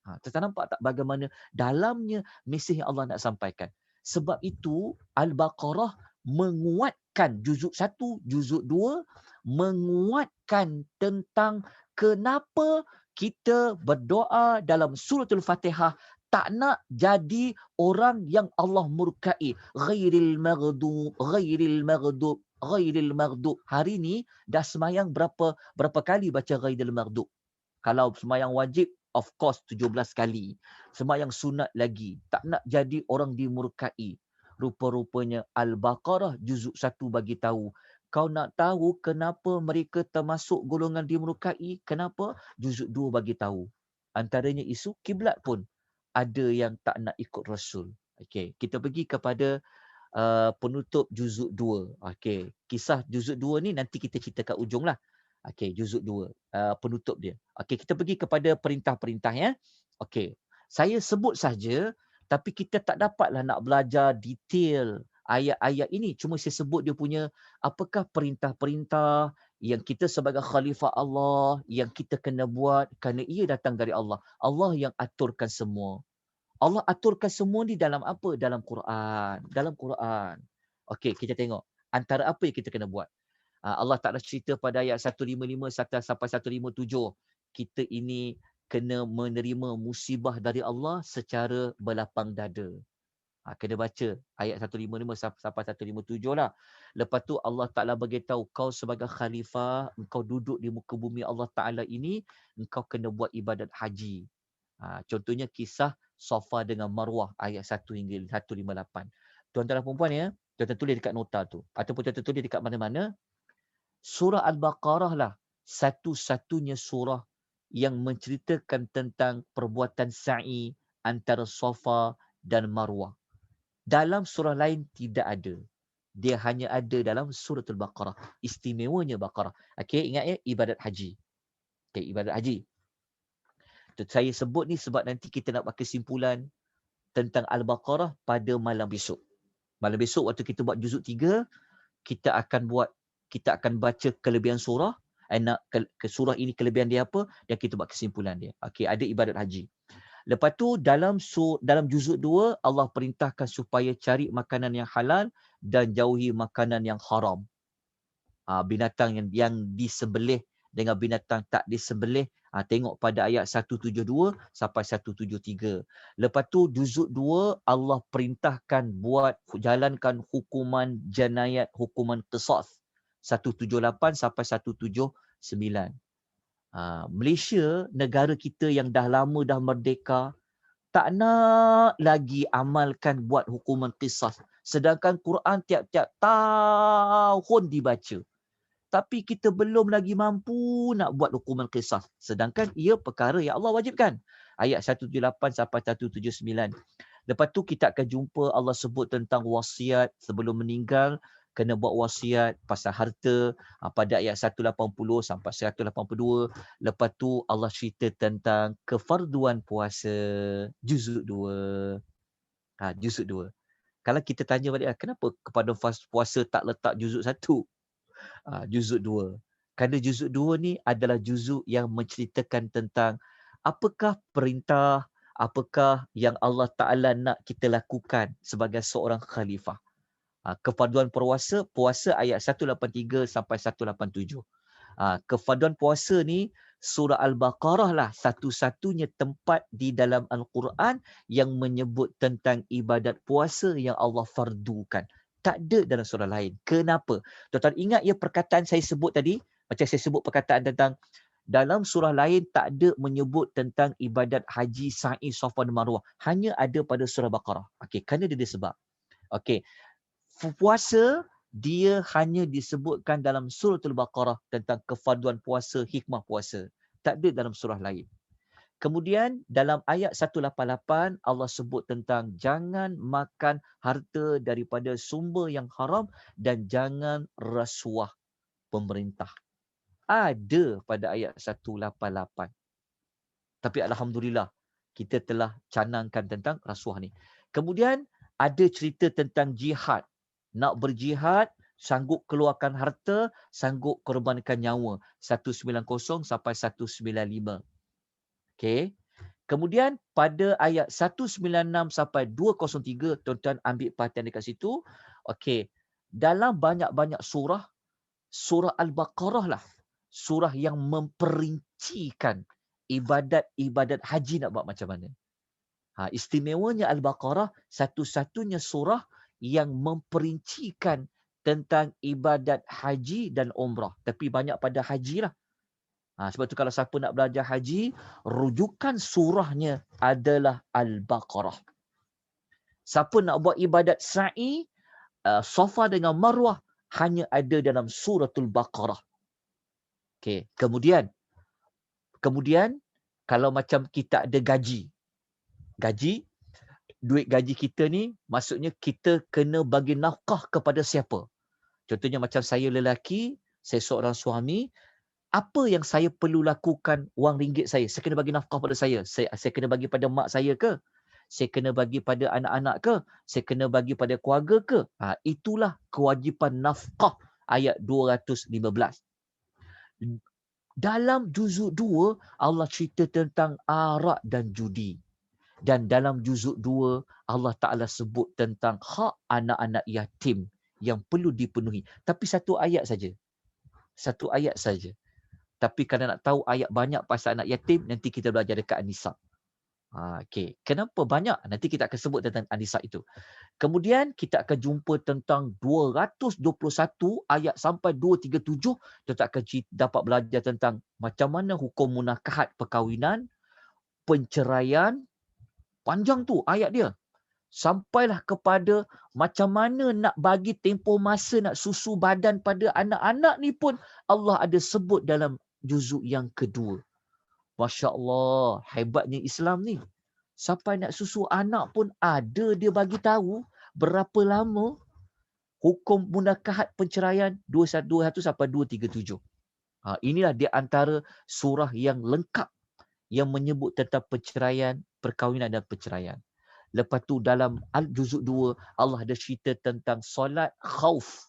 Kita nampak tak bagaimana dalamnya mesej yang Allah nak sampaikan. Sebab itu Al-Baqarah menguatkan juzuk 1, juzuk 2, menguatkan tentang kenapa kita berdoa dalam suratul Fatihah tak nak jadi orang yang Allah murkai. Ghairil maghdub. Hari ni dah semayang berapa kali baca ghairil maghdub? Kalau semayang wajib, of course 17 kali. Semayang sunat lagi. Tak nak jadi orang dimurkai. Rupa-rupanya Al-Baqarah juzuk 1 bagi tahu. Kau nak tahu kenapa mereka termasuk golongan dimurkai? Kenapa? Juzuk 2 bagi tahu. Antaranya isu kiblat pun ada yang tak nak ikut Rasul. Okey, kita pergi kepada penutup juzuk 2. Okey, kisah juzuk 2 ni nanti kita cerita kat ujung lah. Okey, juzuk 2, penutup dia. Okey, kita pergi kepada perintah-perintah ya. Okey, saya sebut saja tapi kita tak dapatlah nak belajar detail ayat-ayat ini. Cuma saya sebut dia punya apakah perintah-perintah yang kita sebagai khalifah Allah yang kita kena buat kerana ia datang dari Allah. Allah yang aturkan semua. Allah aturkan semua ni dalam apa? Dalam Quran. Dalam Quran. Okey, kita tengok antara apa yang kita kena buat. Allah Ta'ala cerita pada ayat 155 sampai 157. Kita ini kena menerima musibah dari Allah secara berlapang dada. Kena baca ayat 155 sampai 157 lah. Lepas tu Allah Ta'ala beritahu kau sebagai khalifah, engkau duduk di muka bumi Allah Ta'ala ini, engkau kena buat ibadat haji. Contohnya kisah Safa dengan Marwah ayat 1 hingga 158. Tuan-tuan dan puan-puan ya, tuan-tuan tulis dekat nota tu. Ataupun tuan-tuan tulis dekat mana-mana. Surah Al-Baqarah lah satu-satunya surah yang menceritakan tentang perbuatan sa'i antara Safa dan Marwah. Dalam surah lain tidak ada. Dia hanya ada dalam surah Al-Baqarah. Istimewanya Baqarah. Okey, ingat ya, ibadat haji. Okey, ibadat haji. Saya sebut ni sebab nanti kita nak buat kesimpulan tentang Al-Baqarah pada malam besok. Malam besok waktu kita buat juzuk 3, kita akan baca kelebihan surah, ke surah ini kelebihan dia apa, dan kita buat kesimpulan dia. Okey, ada ibadat haji. Lepas tu dalam juzuk 2 Allah perintahkan supaya cari makanan yang halal dan jauhi makanan yang haram. Binatang yang disembelih dengan binatang tak disembelih, tengok pada ayat 172 sampai 173. Lepas tu juzuk 2 Allah perintahkan buat jalankan hukuman janayat, hukuman qisas 178 sampai 179. Malaysia, negara kita yang dah lama dah merdeka, tak nak lagi amalkan buat hukuman qisas. Sedangkan Quran tiap-tiap tahun dibaca. Tapi kita belum lagi mampu nak buat hukuman qisas. Sedangkan ia perkara yang Allah wajibkan. Ayat 178 sampai 179. Lepas tu kita akan jumpa Allah sebut tentang wasiat sebelum meninggal. Kena buat wasiat pasal harta pada ayat 180 sampai 182. Lepas tu Allah cerita tentang kefarduan puasa. Juzuk 2. Juzuk 2. Kalau kita tanya balik, kenapa kepada puasa tak letak juzuk 1? Juzuk 2. Kerana juzuk 2 ni adalah juzuk yang menceritakan tentang apakah perintah, apakah yang Allah Ta'ala nak kita lakukan sebagai seorang khalifah. Kefaduan puasa ayat 183 sampai 187. Kefaduan puasa ni surah Al-Baqarah lah satu-satunya tempat di dalam Al-Quran yang menyebut tentang ibadat puasa yang Allah fardukan. Tak ada dalam surah lain. Kenapa? Tuan-tuan ingat ya perkataan saya sebut tadi? Macam saya sebut perkataan tentang dalam surah lain tak ada menyebut tentang ibadat haji, sa'i, safa dan marwah. Hanya ada pada surah Baqarah. Okey, kerana dia ada sebab. Okey, puasa dia hanya disebutkan dalam suratul Baqarah tentang kefarduan puasa, hikmah puasa. Tak ada dalam surah lain. Kemudian dalam ayat 188 Allah sebut tentang jangan makan harta daripada sumber yang haram dan jangan rasuah pemerintah. Ada pada ayat 188. Tapi alhamdulillah kita telah canangkan tentang rasuah ni. Kemudian ada cerita tentang jihad. Nak berjihad, sanggup keluarkan harta, sanggup korbankan nyawa. 190 sampai 195. Okey. Kemudian pada ayat 196 sampai 203, tuan-tuan ambil perhatian dekat situ. Okey. Dalam banyak-banyak surah, surah Al-Baqarah lah surah yang memperincikan ibadat haji nak buat macam mana. Istimewanya Al-Baqarah satu-satunya surah yang memperincikan tentang ibadat haji dan umrah. Tapi banyak pada haji lah. Sebab tu kalau siapa nak belajar haji, rujukan surahnya adalah Al-Baqarah. Siapa nak buat ibadat sa'i, Safa dengan Marwah, hanya ada dalam suratul Baqarah. Okay. Kemudian kalau macam kita ada gaji, duit gaji kita ni maksudnya kita kena bagi nafkah kepada siapa? Contohnya macam saya lelaki, saya seorang suami, apa yang saya perlu lakukan wang ringgit saya? Saya kena bagi nafkah pada saya. Saya kena bagi pada mak saya ke? Saya kena bagi pada anak-anak ke? Saya kena bagi pada keluarga ke? Itulah kewajipan nafkah ayat 215. Dalam juzuk 2, Allah cerita tentang arak dan judi. Dan dalam juzuk 2, Allah Ta'ala sebut tentang hak anak-anak yatim yang perlu dipenuhi. Tapi satu ayat saja. Tapi kalau nak tahu ayat banyak pasal anak yatim, nanti kita belajar dekat An-Nisa. Okay. Kenapa banyak? Nanti kita akan sebut tentang An-Nisa itu. Kemudian kita akan jumpa tentang 221 ayat sampai 237. Kita akan dapat belajar tentang macam mana hukum munakahat perkahwinan, penceraian. Panjang tu ayat dia. Sampailah kepada macam mana nak bagi tempoh masa nak susu badan pada anak-anak ni pun Allah ada sebut dalam juzuk yang kedua. Masya Allah, hebatnya Islam ni. Sampai nak susu anak pun ada dia bagi tahu berapa lama hukum munakahat perceraian 221 sampai 237. Inilah di antara surah yang lengkap yang menyebut tentang perceraian, perkahwinan dan perceraian. Lepas tu dalam juzuk 2 Allah ada cerita tentang solat khauf.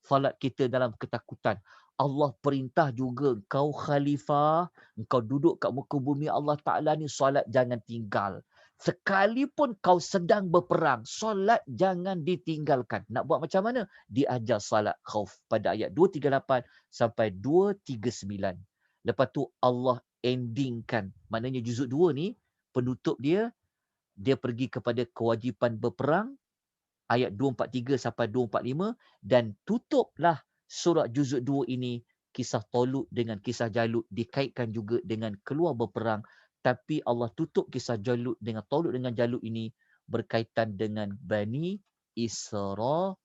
Solat kita dalam ketakutan. Allah perintah juga kau khalifah, engkau duduk kat muka bumi Allah Ta'ala ni, solat jangan tinggal. Sekalipun kau sedang berperang, solat jangan ditinggalkan. Nak buat macam mana? Diajar solat khauf pada ayat 238 sampai 239. Lepas tu Allah endingkan. Maknanya juzuk 2 ni, penutup dia pergi kepada kewajipan berperang, ayat 243 sampai 245, dan tutuplah surah juzuk 2 ini kisah Talut dengan kisah Jalut dikaitkan juga dengan keluar berperang, tapi Allah tutup kisah Talut dengan Jalut ini berkaitan dengan Bani Israel.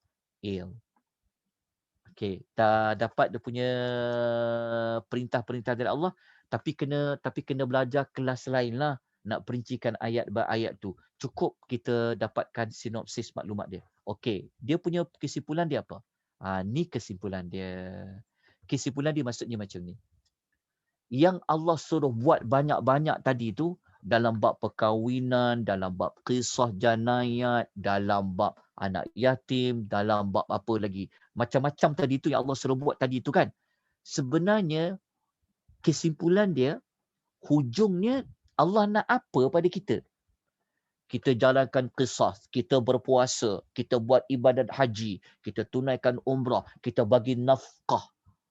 Okey, dah dapat dia punya perintah-perintah dari Allah, tapi kena belajar kelas lain lah nak perincikan ayat ayat tu. Cukup kita dapatkan sinopsis maklumat dia. Okey, dia punya kesimpulan dia apa? Ni kesimpulan dia. Kesimpulan dia maksudnya macam ni. Yang Allah suruh buat banyak-banyak tadi tu dalam bab perkahwinan, dalam bab kisah janayat, dalam bab anak yatim, dalam bab apa lagi. Macam-macam tadi tu yang Allah suruh buat tadi tu kan. Sebenarnya kesimpulan dia, hujungnya Allah nak apa pada kita? Kita jalankan kisah, kita berpuasa, kita buat ibadat haji, kita tunaikan umrah, kita bagi nafkah.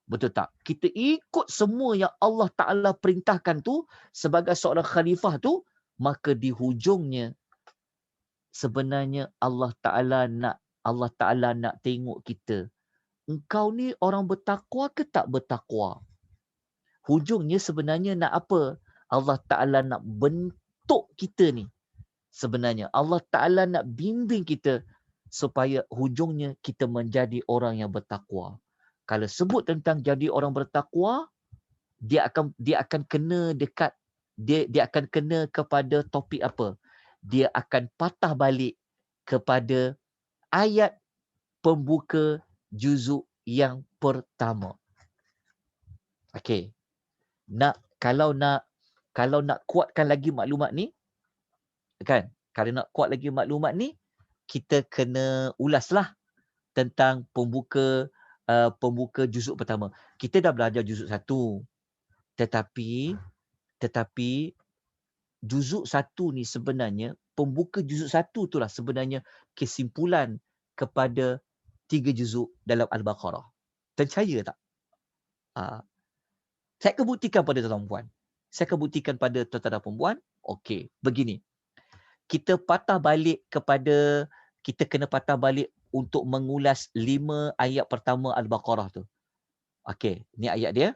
Betul tak? Kita ikut semua yang Allah Ta'ala perintahkan tu sebagai seorang khalifah tu, maka di hujungnya sebenarnya Allah Ta'ala nak tengok kita. Engkau ni orang bertakwa ke tak bertakwa? Hujungnya sebenarnya nak apa? Allah Ta'ala nak bentuk kita ni. Sebenarnya Allah Ta'ala nak bimbing kita supaya hujungnya kita menjadi orang yang bertakwa. Kalau sebut tentang jadi orang bertakwa, dia akan kena dekat, dia akan kena kepada topik apa? Dia akan patah balik kepada ayat pembuka juzuk yang pertama. Okey. Kalau nak kuatkan lagi maklumat ni, kan? Kalau nak kuat lagi maklumat ni, kita kena ulaslah tentang pembuka juzuk pertama. Kita dah belajar juzuk 1. Tetapi juzuk 1 ni sebenarnya, pembuka juzuk 1 itulah sebenarnya kesimpulan kepada 3 juzuk dalam Al-Baqarah. Percaya tak? Saya akan buktikan pada tuan-tuan puan. Saya akan buktikan pada tuan-tuan dan puan. Okey, begini. Kita kena patah balik untuk mengulas 5 ayat pertama Al-Baqarah tu. Okey, ni ayat dia.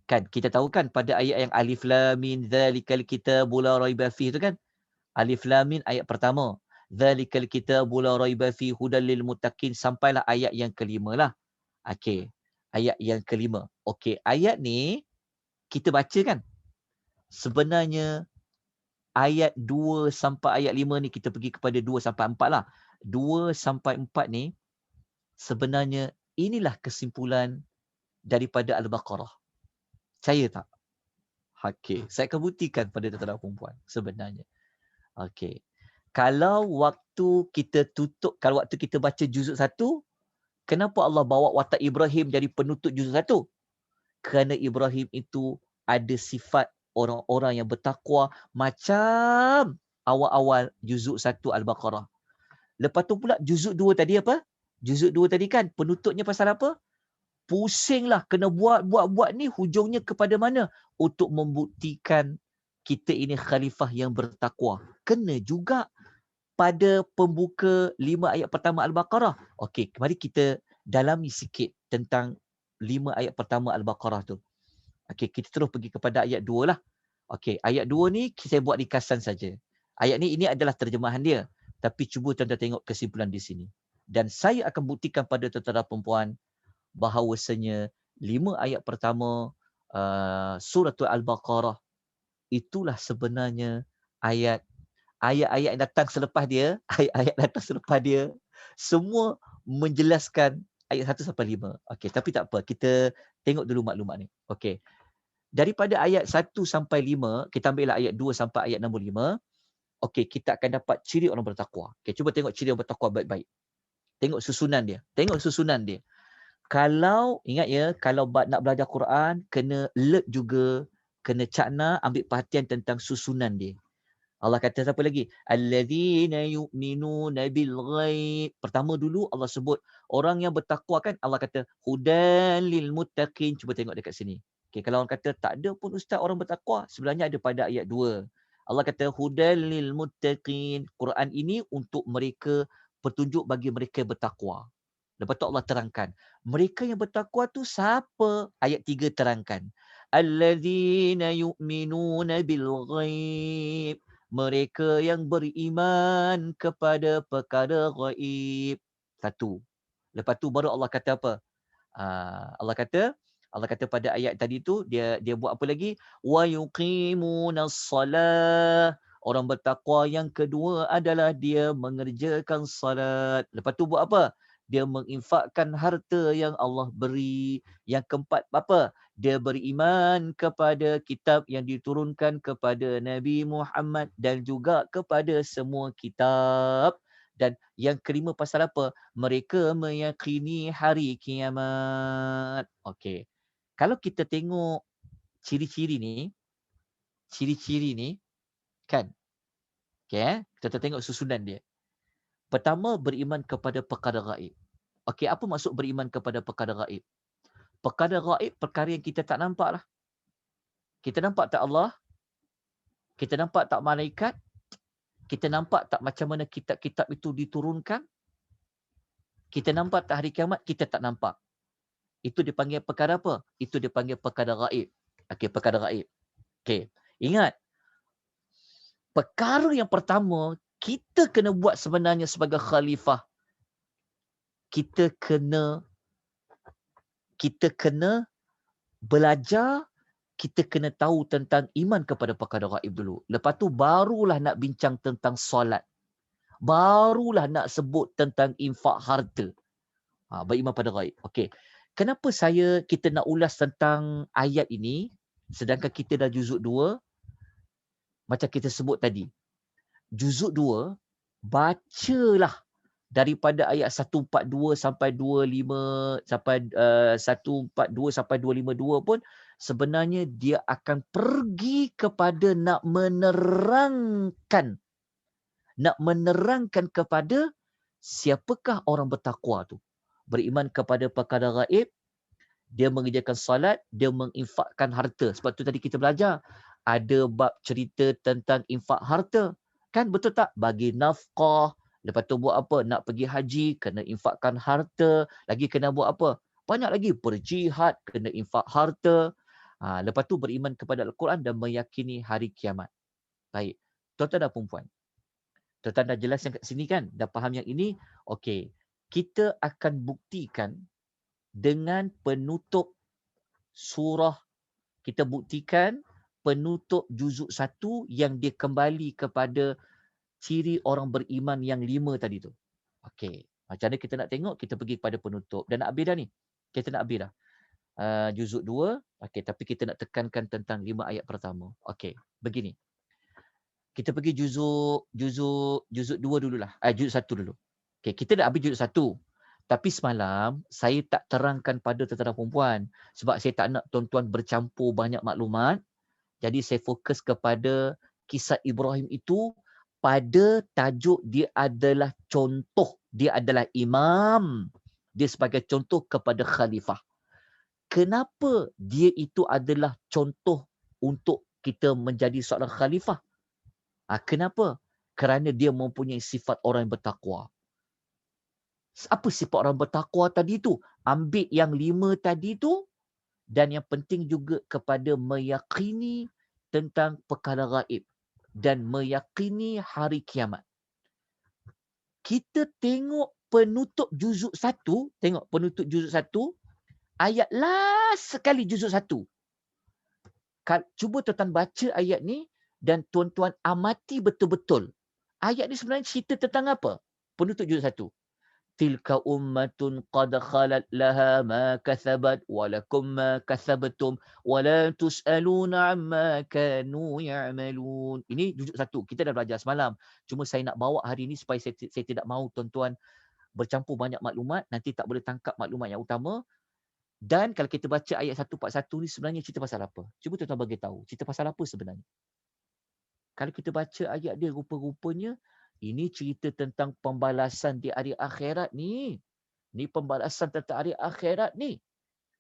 Kan kita tahu kan pada ayat yang alif lam mim zalikal kitabu la raiba fihi tu kan. Alif lam mim ayat pertama. Zalikal kitabu la raiba fihi hudal lil muttaqin, sampailah ayat yang kelima lah. Okey, ayat yang kelima. Okey, ayat ni kita baca kan. Sebenarnya ayat 2 sampai ayat 5 ni, kita pergi kepada 2 sampai 4 lah. 2 sampai 4 ni sebenarnya inilah kesimpulan daripada Al-Baqarah. Percaya tak? Okey, saya akan buktikan pada tuan-tuan dan puan sebenarnya. Okey. Kalau waktu kita baca juzuk 1, kenapa Allah bawa watak Ibrahim jadi penutup juzuk 1? Kerana Ibrahim itu ada sifat orang-orang yang bertakwa macam awal-awal juzuk 1 Al-Baqarah. Lepas tu pula juzuk 2 tadi apa? Juzuk 2 tadi kan penutupnya pasal apa? Pusinglah kena buat ni, hujungnya kepada mana? Untuk membuktikan kita ini khalifah yang bertakwa. Kena juga pada pembuka 5 ayat pertama Al-Baqarah. Okey, mari kita dalami sikit tentang 5 ayat pertama Al-Baqarah tu. Okey, kita terus pergi kepada ayat 2 lah. Okey, ayat 2 ni saya buat ringkasan saja. Ayat ni ini adalah terjemahan dia. Tapi cuba tuan-tuan tengok kesimpulan di sini. Dan saya akan buktikan pada tuan-tuan dan puan bahawasanya 5 ayat pertama surah Al-Baqarah itulah sebenarnya ayat-ayat yang datang selepas dia, ayat-ayat datang selepas dia semua menjelaskan ayat 1 sampai 5. Okey, tapi tak apa, kita tengok dulu maklumat ni. Okey. Daripada ayat 1 sampai 5, kita ambillah ayat 2 sampai ayat nombor 5. Okey, kita akan dapat ciri orang bertakwa. Okey, cuba tengok ciri orang bertakwa baik-baik. Tengok susunan dia. Kalau ingat ya, kalau nak belajar Quran, kena alert juga, kena cakna, ambil perhatian tentang susunan dia. Allah kata siapa lagi? Allazina yu'minuna bil ghaib. Pertama dulu Allah sebut orang yang bertakwa kan, Allah kata hudan lil muttaqin. Cuba tengok dekat sini. Okay, kalau orang kata tak ada pun ustaz orang bertakwa, sebenarnya ada pada ayat 2. Allah kata hudan lil muttaqin. Quran ini untuk mereka, petunjuk bagi mereka bertakwa. Lepas tu Allah terangkan, mereka yang bertakwa tu siapa? Ayat 3 terangkan. Allazina yu'minuna bil ghaib. Mereka yang beriman kepada perkara ghaib. 1. Lepas tu baru Allah kata apa? Allah kata pada ayat tadi tu, dia buat apa lagi? Wa yuqimunas salah. Orang bertakwa yang kedua adalah dia mengerjakan salat. Lepas tu buat apa? dia menginfakkan harta yang Allah beri. Yang keempat apa? Dia beriman kepada kitab yang diturunkan kepada Nabi Muhammad dan juga kepada semua kitab. Dan yang kelima pasal apa? Mereka meyakini hari kiamat. Okey. Kalau kita tengok ciri-ciri ni, kan? Okey, kita tengok susunan dia. Pertama, beriman kepada perkara gaib. Okey, apa maksud beriman kepada perkara gaib? Perkara gaib, perkara yang kita tak nampak lah. Kita nampak tak Allah? Kita nampak tak malaikat? Kita nampak tak macam mana kitab-kitab itu diturunkan? Kita nampak tak hari kiamat? Kita tak nampak. Itu dipanggil perkara apa? Itu dipanggil perkara gaib. Okey, perkara gaib. Okey, ingat. Perkara yang pertama, kita kena buat sebenarnya sebagai khalifah. Kita kena belajar, kita kena tahu tentang iman kepada perkara gaib dulu. Lepas tu barulah nak bincang tentang solat. Barulah nak sebut tentang infak harta. Beriman pada gaib. Okey. Kenapa kita nak ulas tentang ayat ini sedangkan kita dah juzuk 2? Macam kita sebut tadi. Juzuk 2, bacalah daripada ayat 142 sampai 25 sampai 142 sampai 252 pun sebenarnya dia akan pergi kepada nak menerangkan kepada siapakah orang bertakwa tu. Beriman kepada perkara gaib, dia mengerjakan salat, dia menginfakkan harta. Sebab tu tadi kita belajar ada bab cerita tentang infak harta. Kan betul tak? Bagi nafkah, lepas tu buat apa? Nak pergi haji, kena infakkan harta. Lagi kena buat apa? Banyak lagi. Berjihad, kena infak harta. Lepas tu beriman kepada Al-Quran dan meyakini hari kiamat. Baik. Tuan-tuan dan perempuan. Tuan-tuan dah jelas yang kat sini kan? Dah faham yang ini? Okey. Kita akan buktikan dengan penutup surah. Kita buktikan penutup juzuk 1 yang dia kembali kepada ciri orang beriman yang 5 tadi tu. Okey. Macam mana kita nak tengok? Kita pergi kepada penutup. Dan nak habis dah ni. Kita nak habis dah. Juzuk 2. Okey, tapi kita nak tekankan tentang 5 ayat pertama. Okey, begini. Kita pergi juzuk 2 dululah. Juzuk 1 dulu. Okey, kita dah habis juzuk 1. Tapi semalam saya tak terangkan pada tuan-tuan perempuan sebab saya tak nak tuan-tuan bercampur banyak maklumat. Jadi saya fokus kepada kisah Ibrahim itu pada tajuk dia adalah contoh, dia adalah imam. Dia sebagai contoh kepada khalifah. Kenapa dia itu adalah contoh untuk kita menjadi seorang khalifah? Kenapa? Kerana dia mempunyai sifat orang yang bertakwa. Apa sifat orang bertakwa tadi tu? Ambil yang 5 tadi tu dan yang penting juga kepada meyakini tentang perkara gaib dan meyakini hari kiamat. Kita tengok penutup juzuk 1, tengok penutup juzuk 1, ayat last sekali juzuk 1. Cuba tuan-tuan baca ayat ni dan tuan-tuan amati betul-betul. Ayat ni sebenarnya cerita tentang apa? Penutup juzuk 1. Tilka ummatun qad khalat laha ma kasabat wa lakum ma kasabtum wa la tus'aluna amma kanu ya'malun. Ini juzuk 1. Kita dah belajar semalam. Cuma saya nak bawa hari ini supaya saya tidak mahu tuan-tuan bercampur banyak maklumat, nanti tak boleh tangkap maklumat yang utama. Dan kalau kita baca ayat 141 ni sebenarnya cerita pasal apa? Cuba tuan-tuan bagi tahu. Cerita pasal apa sebenarnya? Kalau kita baca ayat dia rupa-rupanya ini cerita tentang pembalasan di hari akhirat ni. Ni pembalasan tentang hari akhirat ni.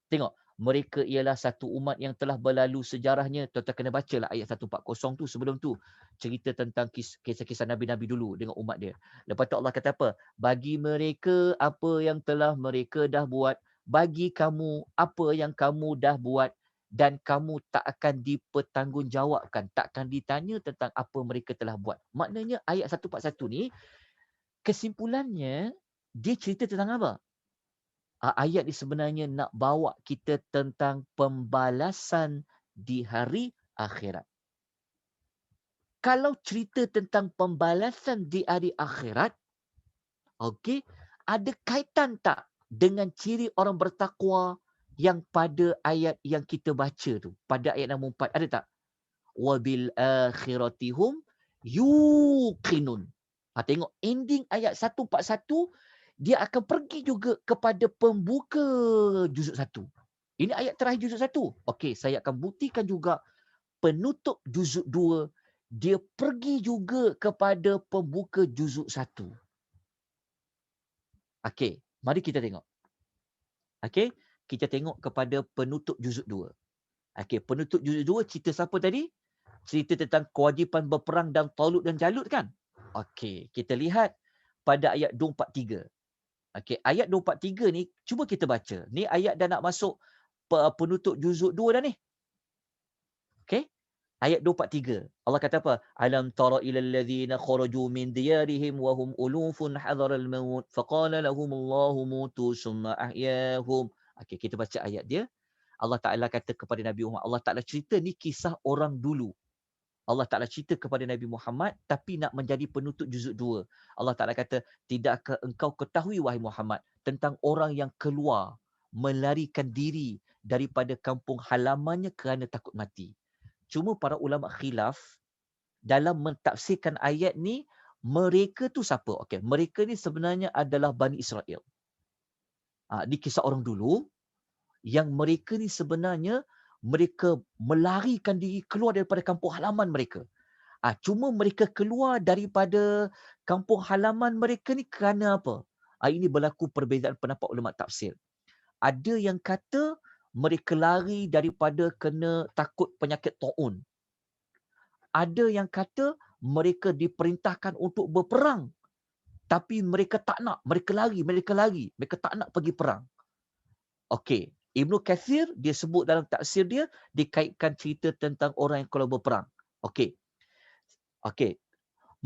Tengok, mereka ialah satu umat yang telah berlalu sejarahnya. Tuan-tuan kena bacalah ayat 140 tu sebelum tu. Cerita tentang kisah-kisah Nabi-Nabi dulu dengan umat dia. Lepas tu Allah kata apa? Bagi mereka apa yang telah mereka dah buat. Bagi kamu apa yang kamu dah buat. Dan kamu tak akan dipertanggungjawabkan. Tak akan ditanya tentang apa mereka telah buat. Maknanya ayat 141 ni, kesimpulannya, dia cerita tentang apa? Ayat ni sebenarnya nak bawa kita tentang pembalasan di hari akhirat. Kalau cerita tentang pembalasan di hari akhirat, okey, ada kaitan tak dengan ciri orang bertakwa yang pada ayat yang kita baca tu, pada ayat nombor 4, ada tak? Wabil akhiratihum yuqinun. Tengok ending ayat 141, dia akan pergi juga kepada pembuka juzuk 1. Ini ayat terakhir juzuk 1. Okey, saya akan buktikan juga penutup juzuk 2, dia pergi juga kepada pembuka juzuk 1. Okey, mari kita tengok. Okey, kita tengok kepada penutup juzuk 2. Okey, penutup juzuk 2 cerita siapa tadi? Cerita tentang kewajipan berperang dan Talut dan Jalut kan? Okey, kita lihat pada ayat 243. Okey, ayat 243 ni cuba kita baca. Ni ayat dah nak masuk penutup juzuk 2 dah ni. Okey? Ayat 243. Allah kata apa? Alam tara ilal ladzina kharaju min diyarihim wa hum ulufun hadaral maut faqala lahumullahu mutu summa ahyahum. Okey, kita baca ayat dia. Allah Ta'ala kata kepada Nabi Muhammad, Allah Ta'ala cerita ni kisah orang dulu. Allah Ta'ala cerita kepada Nabi Muhammad tapi nak menjadi penutup juzuk 2. Allah Ta'ala kata, tidakkah engkau ketahui wahai Muhammad tentang orang yang keluar melarikan diri daripada kampung halamannya kerana takut mati. Cuma para ulama khilaf dalam mentafsirkan ayat ni, mereka tu siapa? Okey, mereka ni sebenarnya adalah Bani Israel. Di kisah orang dulu, yang mereka ni sebenarnya mereka melarikan diri keluar daripada kampung halaman mereka. Cuma mereka keluar daripada kampung halaman mereka ni kerana apa? Ini berlaku perbezaan pendapat ulama tafsir. Ada yang kata mereka lari daripada kena takut penyakit taun. Ada yang kata mereka diperintahkan untuk berperang. Tapi mereka tak nak. Mereka lari. Mereka tak nak pergi perang. Okey. Ibnu Kathir, dia sebut dalam tafsir dia, dikaitkan cerita tentang orang yang keluar berperang. Okey. Okey.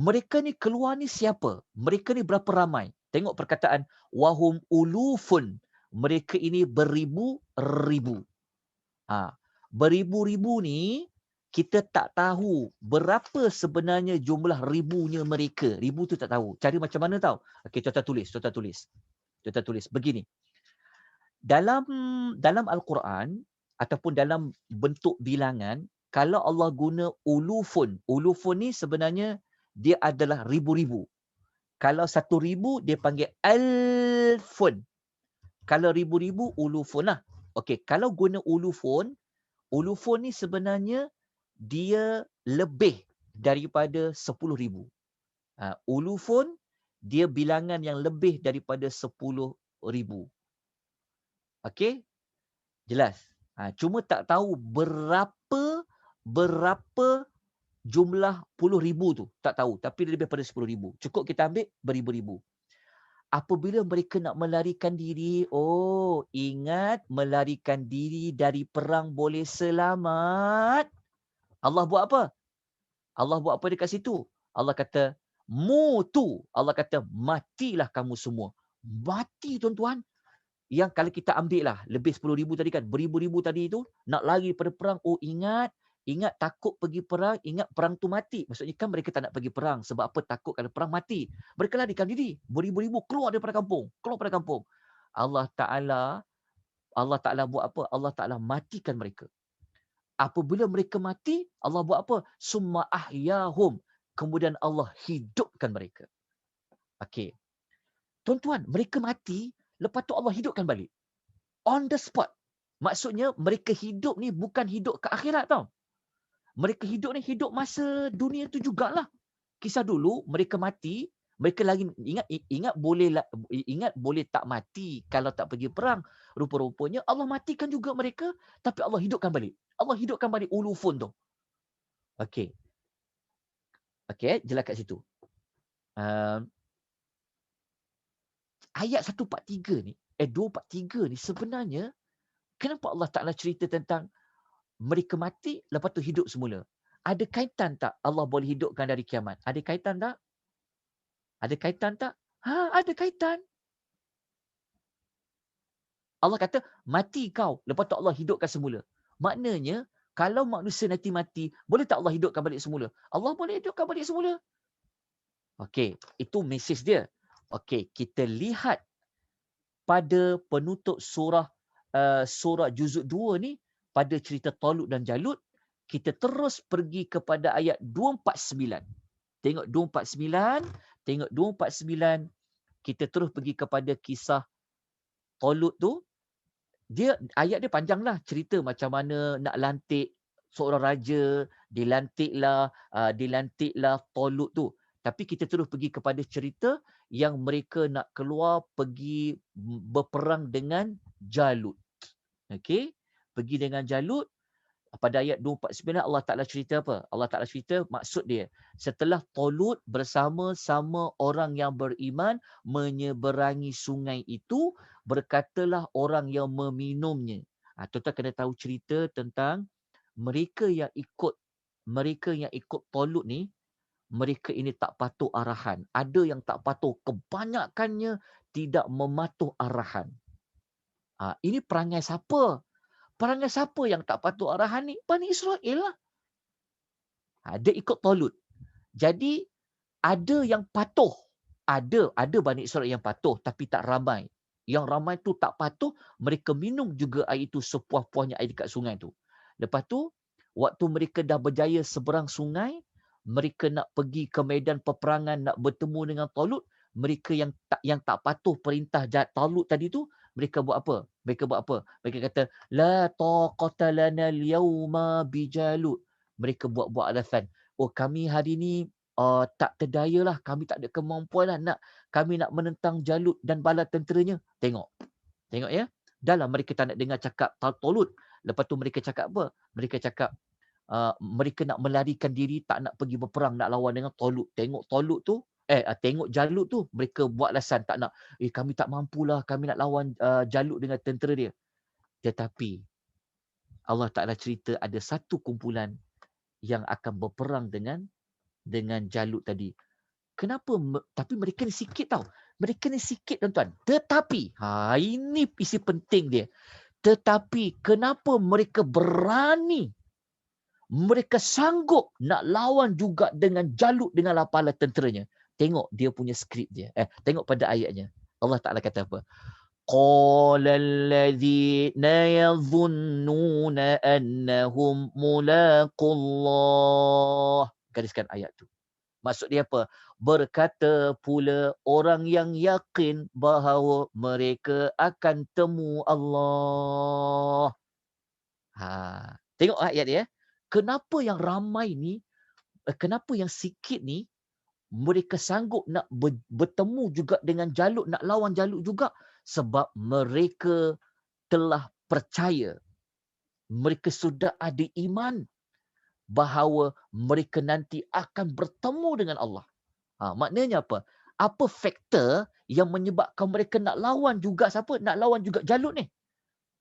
Mereka ni keluar ni siapa? Mereka ni berapa ramai? Tengok perkataan wahum ulufun. Mereka ini beribu-ribu. Beribu-ribu ni kita tak tahu berapa sebenarnya jumlah ribunya mereka. Ribu tu tak tahu. Cari macam mana tahu? Okey, tuan-tuan tulis. Begini. Dalam Al-Quran ataupun dalam bentuk bilangan, kalau Allah guna ulufun ni sebenarnya dia adalah ribu-ribu. Kalau 1,000 dia panggil alfun. Kalau ribu-ribu ulufun lah. Okey, kalau guna ulufun ni sebenarnya dia lebih daripada 10,000. Ulufun dia bilangan yang lebih daripada 10,000. Okey? Jelas? Cuma tak tahu berapa jumlah puluh ribu tu. Tak tahu. Tapi dia lebih daripada 10,000. Cukup kita ambil beribu-ribu. Apabila mereka nak melarikan diri, ingat melarikan diri dari perang boleh selamat. Allah buat apa? Allah buat apa dekat situ? Allah kata, mutu. Allah kata, matilah kamu semua. Mati, tuan-tuan. Yang kalau kita ambil lah, lebih 10,000 tadi kan, beribu-ribu tadi tu, nak lari pada perang, ingat takut pergi perang, ingat perang tu mati. Maksudnya kan mereka tak nak pergi perang. Sebab apa? Takut kalau perang mati. Mereka larikan diri. Beribu-ribu keluar daripada kampung. Allah Ta'ala buat apa? Allah Ta'ala matikan mereka. Apabila mereka mati, Allah buat apa? Summa ahyahum. Kemudian Allah hidupkan mereka. Okey. Tuan-tuan, mereka mati, lepas tu Allah hidupkan balik. On the spot. Maksudnya mereka hidup ni bukan hidup ke akhirat tau. Mereka hidup ni hidup masa dunia tu jugalah. Kisah dulu mereka mati, mereka lagi ingat boleh tak mati kalau tak pergi perang. Rupa-rupanya Allah matikan juga mereka tapi Allah hidupkan balik. Allah hidupkan balik ulufun tu. Okey. Jelas kat situ. Ayat 143 ni, 243 ni sebenarnya kenapa Allah Ta'ala cerita tentang mereka mati, lepas tu hidup semula? Ada kaitan tak Allah boleh hidupkan dari kiamat? Ada kaitan tak? Ada kaitan tak? Ada kaitan. Allah kata, mati kau. Lepas tu Allah hidupkan semula. Maknanya, kalau manusia nanti mati, boleh tak Allah hidupkan balik semula? Allah boleh hidupkan balik semula. Okey, itu mesej dia. Okey, kita lihat pada penutup surah juzuk 2 ni, pada cerita Talut dan Jalut, kita terus pergi kepada ayat 249. Tengok 249, tengok 249, kita terus pergi kepada kisah Talut tu. Ayat dia panjang lah, cerita macam mana nak lantik seorang raja, dilantiklah Talut tu. Tapi kita terus pergi kepada cerita yang mereka nak keluar pergi berperang dengan Jalut. Okey, pergi dengan Jalut. Pada ayat 249 Allah Ta'ala cerita apa? Allah Ta'ala cerita maksud dia, setelah Talut bersama-sama orang yang beriman menyeberangi sungai itu, berkatalah orang yang meminumnya. Tuan-tuan kena tahu cerita tentang mereka yang ikut Talut ni, mereka ini tak patuh arahan. Ada yang tak patuh, kebanyakannya tidak mematuh arahan. Ini perangai siapa? Perangai siapa yang tak patuh arahan ni? Bani Israel lah. Dia ikut Talut. Jadi ada yang patuh. Ada Bani Israel yang patuh tapi tak ramai. Yang ramai tu tak patuh, mereka minum juga air itu sepuas-puasnya air dekat sungai tu. Lepas tu, waktu mereka dah berjaya seberang sungai, mereka nak pergi ke medan peperangan, nak bertemu dengan Talut, mereka yang tak patuh perintah Talut tadi tu, mereka buat apa? Mereka kata, la taqata lana al-yawma bijalut. Mereka buat alasan. Oh, kami hari ni tak terdayalah, kami tak ada kemampuan lah kami nak menentang Jalut dan bala tenteranya. Tengok ya. Dah lah mereka tak nak dengar cakap Talut. Lepas tu mereka cakap apa? Mereka cakap mereka nak melarikan diri, tak nak pergi berperang, nak lawan dengan Talut. Tengok Jalut tu, mereka buat alasan tak nak. Kami tak mampulah, kami nak lawan Jalut dengan tentera dia. Tetapi Allah Ta'ala cerita ada satu kumpulan yang akan berperang dengan Jalut tadi. Kenapa? Tapi mereka ni sikit tau. Mereka ni sikit tuan-tuan. Tetapi, ini isi penting dia. Tetapi kenapa mereka berani? Mereka sanggup nak lawan juga dengan Jalut dengan lapalan tenteranya. Tengok dia punya skrip dia. Tengok pada ayatnya. Allah Ta'ala kata apa? Qala alladhina yadhunnuna annahum mulaqullah. Gariskan ayat tu. Maksud dia apa? Berkata pula orang yang yakin bahawa mereka akan temu Allah. Tengok ayat dia. Kenapa yang ramai ni, kenapa yang sikit ni, mereka sanggup nak bertemu juga dengan Jalut, nak lawan Jalut juga. Sebab mereka telah percaya. Mereka sudah ada iman bahawa mereka nanti akan bertemu dengan Allah. Maknanya apa? Apa faktor yang menyebabkan mereka nak lawan juga siapa? Nak lawan juga Jalut ni?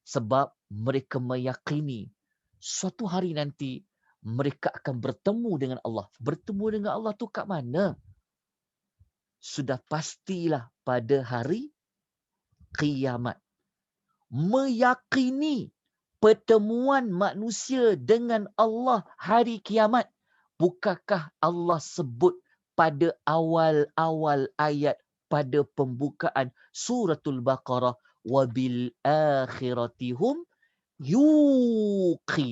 Sebab mereka meyakini suatu hari nanti mereka akan bertemu dengan Allah. Bertemu dengan Allah tu kat mana? Sudah pastilah pada hari kiamat. Meyakini pertemuan manusia dengan Allah hari kiamat. Bukankah Allah sebut pada awal-awal ayat pada pembukaan suratul Baqarah, wabil akhirati hum yuqinun.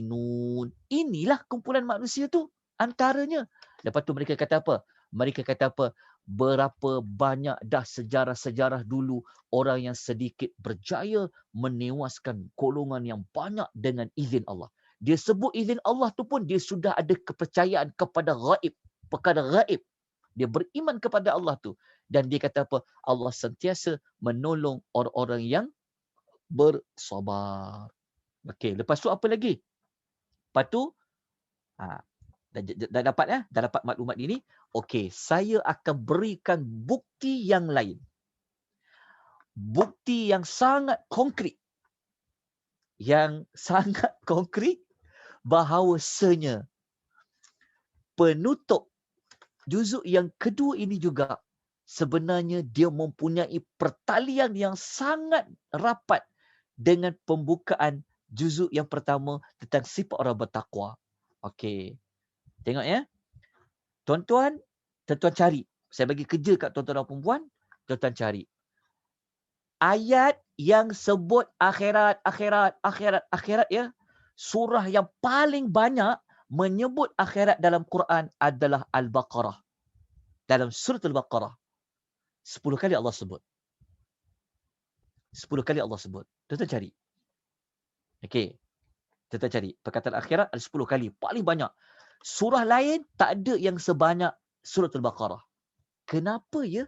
Inilah kumpulan manusia tu antaranya. Lepas tu mereka kata apa? Mereka kata apa? Berapa banyak dah sejarah-sejarah dulu orang yang sedikit berjaya menewaskan golongan yang banyak dengan izin Allah. Dia sebut izin Allah tu pun dia sudah ada kepercayaan kepada gaib, perkara gaib. Dia beriman kepada Allah tu. Dan dia kata apa? Allah sentiasa menolong orang-orang yang bersabar. Okey, lepas tu apa lagi? Lepas tu, dah dapat maklumat ini. Okey, saya akan berikan bukti yang lain. Bukti yang sangat konkret. Yang sangat konkret bahawasanya penutup juzuk yang kedua ini juga sebenarnya dia mempunyai pertalian yang sangat rapat dengan pembukaan juzuk yang pertama tentang sifat orang bertakwa. Okey. Tengok ya. Tuan-tuan cari. Saya bagi kerja kat tuan-tuan dan puan-puan, tuan-tuan cari. Ayat yang sebut akhirat ya, surah yang paling banyak menyebut akhirat dalam Quran adalah Al-Baqarah. Dalam surah Al-Baqarah 10 kali Allah sebut. 10 kali Allah sebut. Tuan-tuan cari. Okey. Tuan-tuan cari. Perkataan akhirat ada 10 kali. Paling banyak. Surah lain tak ada yang sebanyak surah Al-Baqarah. Kenapa ya?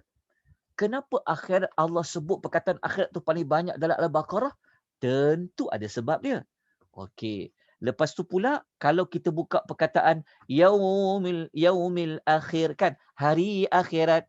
Kenapa akhirat Allah sebut perkataan akhirat tu paling banyak dalam Al-Baqarah? Tentu ada sebab dia. Okey. Lepas tu pula kalau kita buka perkataan yaumil akhir kan, hari akhirat,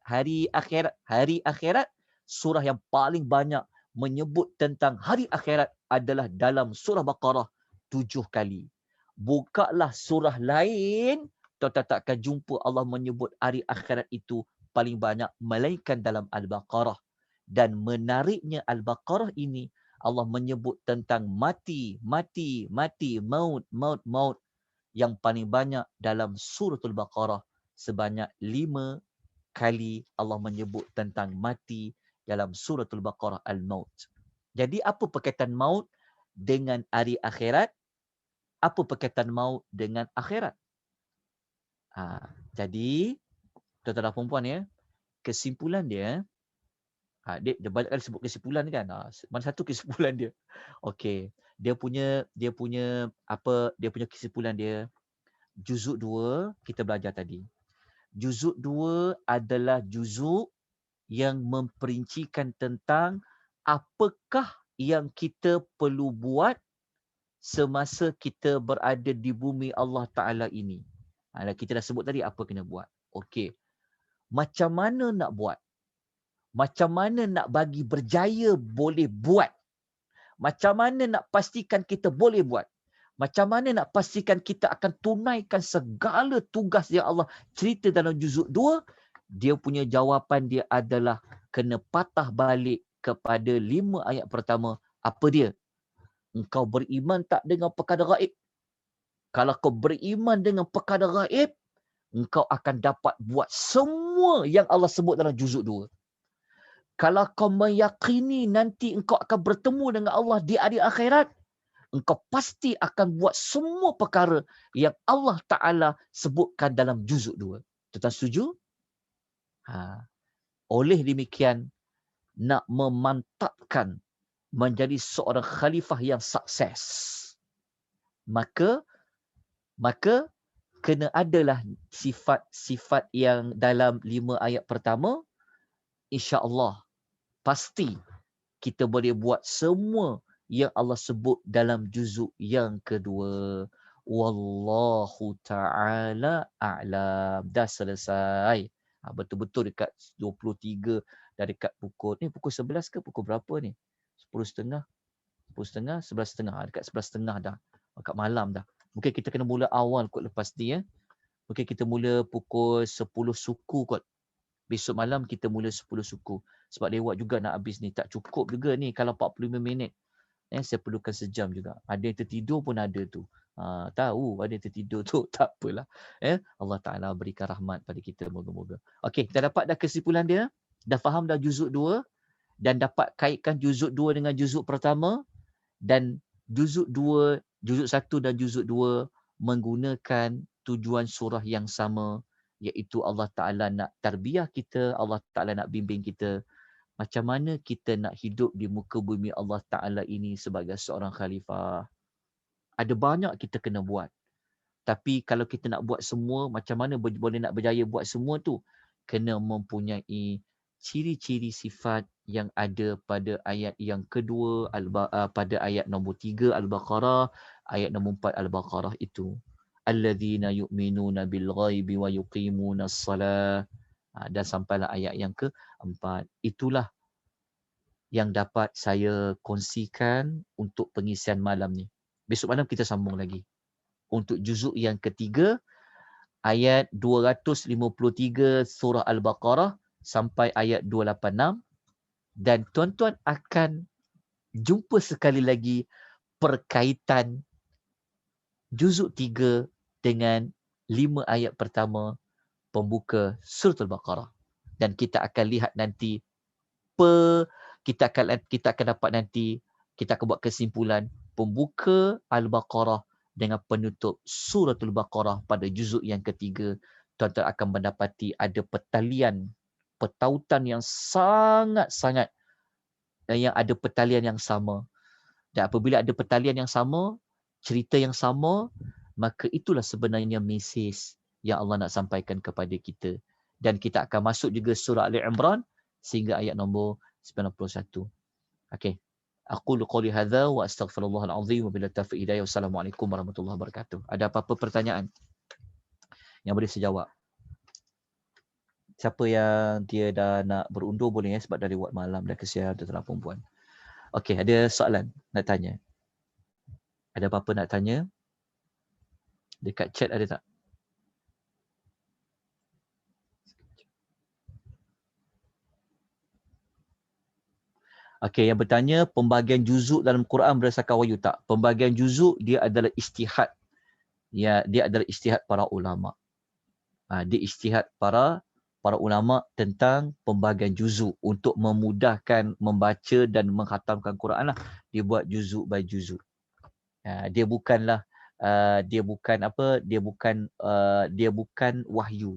surah yang paling banyak menyebut tentang hari akhirat adalah dalam surah Baqarah 7 kali. Bukalah surah lain, tuan-tuan takkan jumpa Allah menyebut hari akhirat itu paling banyak melainkan dalam Al-Baqarah. Dan menariknya Al-Baqarah ini Allah menyebut tentang mati, maut yang paling banyak dalam suratul Baqarah. Sebanyak 5 kali Allah menyebut tentang mati dalam suratul Baqarah Al-Maut. Jadi apa perkaitan maut dengan hari akhirat? Apa perkaitan maut dengan akhirat? Jadi, tuan-tuan dan puan-puan ya, kesimpulan dia, dia banyak kali sebut kesimpulan kan. Mana satu kesimpulan dia? Okey. Dia punya kesimpulan dia. Juzuk 2 kita belajar tadi. Juzuk 2 adalah juzuk yang memperincikan tentang apakah yang kita perlu buat semasa kita berada di bumi Allah Ta'ala ini. Kita dah sebut tadi apa kena buat. Okey. Macam mana nak buat? Macam mana nak bagi berjaya boleh buat? Macam mana nak pastikan kita boleh buat? Macam mana nak pastikan kita akan tunaikan segala tugas yang Allah cerita dalam juzuk 2? Dia punya jawapan dia adalah kena patah balik kepada 5 ayat pertama. Apa dia? Engkau beriman tak dengan perkara gaib? Kalau kau beriman dengan perkara gaib, engkau akan dapat buat semua yang Allah sebut dalam juzuk 2. Kalau kau meyakini nanti engkau akan bertemu dengan Allah di hari akhirat, engkau pasti akan buat semua perkara yang Allah Ta'ala sebutkan dalam juzuk 2. Tuan setuju? Oleh demikian, nak memantapkan menjadi seorang khalifah yang sukses, maka kena adalah sifat-sifat yang dalam 5 ayat pertama. InsyaAllah pasti kita boleh buat semua yang Allah sebut dalam juzuk yang kedua. Wallahu ta'ala a'lam. Dah selesai. Betul-betul dekat 23 dah dekat pukul 11 ke pukul berapa ni? 10.30, 11.30, dekat 11.30 dah. Dekat malam dah. Mungkin kita kena mula awal kot lepas ni ya. Mungkin kita mula pukul 10 suku kot. Besok malam kita mula 10 suku. Sebab lewat juga nak habis ni. Tak cukup juga ni kalau 45 minit. Saya perlukan sejam juga. Ada yang tertidur pun ada tu. Tahu ada yang tertidur tu. Tak apalah. Allah Ta'ala berikan rahmat pada kita. Moga-moga. Okey, kita dapat dah kesimpulan dia. Dah faham dah juzuk 2. Dan dapat kaitkan juzuk 2 dengan juzuk pertama. Dan juzuk 2, juzuk 1 dan juzuk 2 menggunakan tujuan surah yang sama. Iaitu Allah Ta'ala nak tarbiyah kita. Allah Ta'ala nak bimbing kita. Macam mana kita nak hidup di muka bumi Allah Ta'ala ini sebagai seorang khalifah. Ada banyak kita kena buat. Tapi kalau kita nak buat semua, macam mana boleh nak berjaya buat semua tu? Kena mempunyai ciri-ciri sifat yang ada pada ayat yang kedua, pada ayat nombor 3 Al-Baqarah, ayat nombor 4 Al-Baqarah itu. Alladzina yu'minuna bil ghaibi wa yuqimuna as-salah. Dan sampailah ayat yang keempat. Itulah yang dapat saya kongsikan untuk pengisian malam ni. Besok malam kita sambung lagi. Untuk juzuk yang ketiga, ayat 253 surah Al-Baqarah sampai ayat 286. Dan tuan-tuan akan jumpa sekali lagi perkaitan juzuk 3 dengan 5 ayat pertama pembuka surah Al-Baqarah. Dan kita akan lihat nanti kita akan dapat nanti, kita akan buat kesimpulan pembuka Al-Baqarah dengan penutup Suratul Baqarah pada juzuk yang ketiga. Tuan-tuan akan mendapati ada petautan yang sangat-sangat, yang ada pertalian yang sama. Dan apabila ada pertalian yang sama, cerita yang sama, maka itulah sebenarnya mesej yang Allah nak sampaikan kepada kita. Dan kita akan masuk juga surah Ali Imran sehingga ayat nombor 91. Okey. Aqulu qouli hadza wa astaghfirullahal azim wa billahi taufiq hidayah. Wassalamualaikum warahmatullahi wabarakatuh. Ada apa-apa pertanyaan yang boleh saya jawab? Siapa yang dia dah nak berundur boleh sebab dah lewat malam dah, kesian tuan-tuan perempuan. Okey, ada soalan nak tanya? Ada apa-apa nak tanya? Dekat chat ada tak? Okey, yang bertanya pembagian juzuk dalam Quran berdasarkan wahyu tak? Pembagian juzuk dia adalah ijtihad. Ya, dia adalah ijtihad para ulama. Dia ijtihad para ulama tentang pembagian juzuk untuk memudahkan membaca dan menghatamkan Quran lah. Dia buat juzuk by juzuk. Dia bukanlah dia bukan wahyu.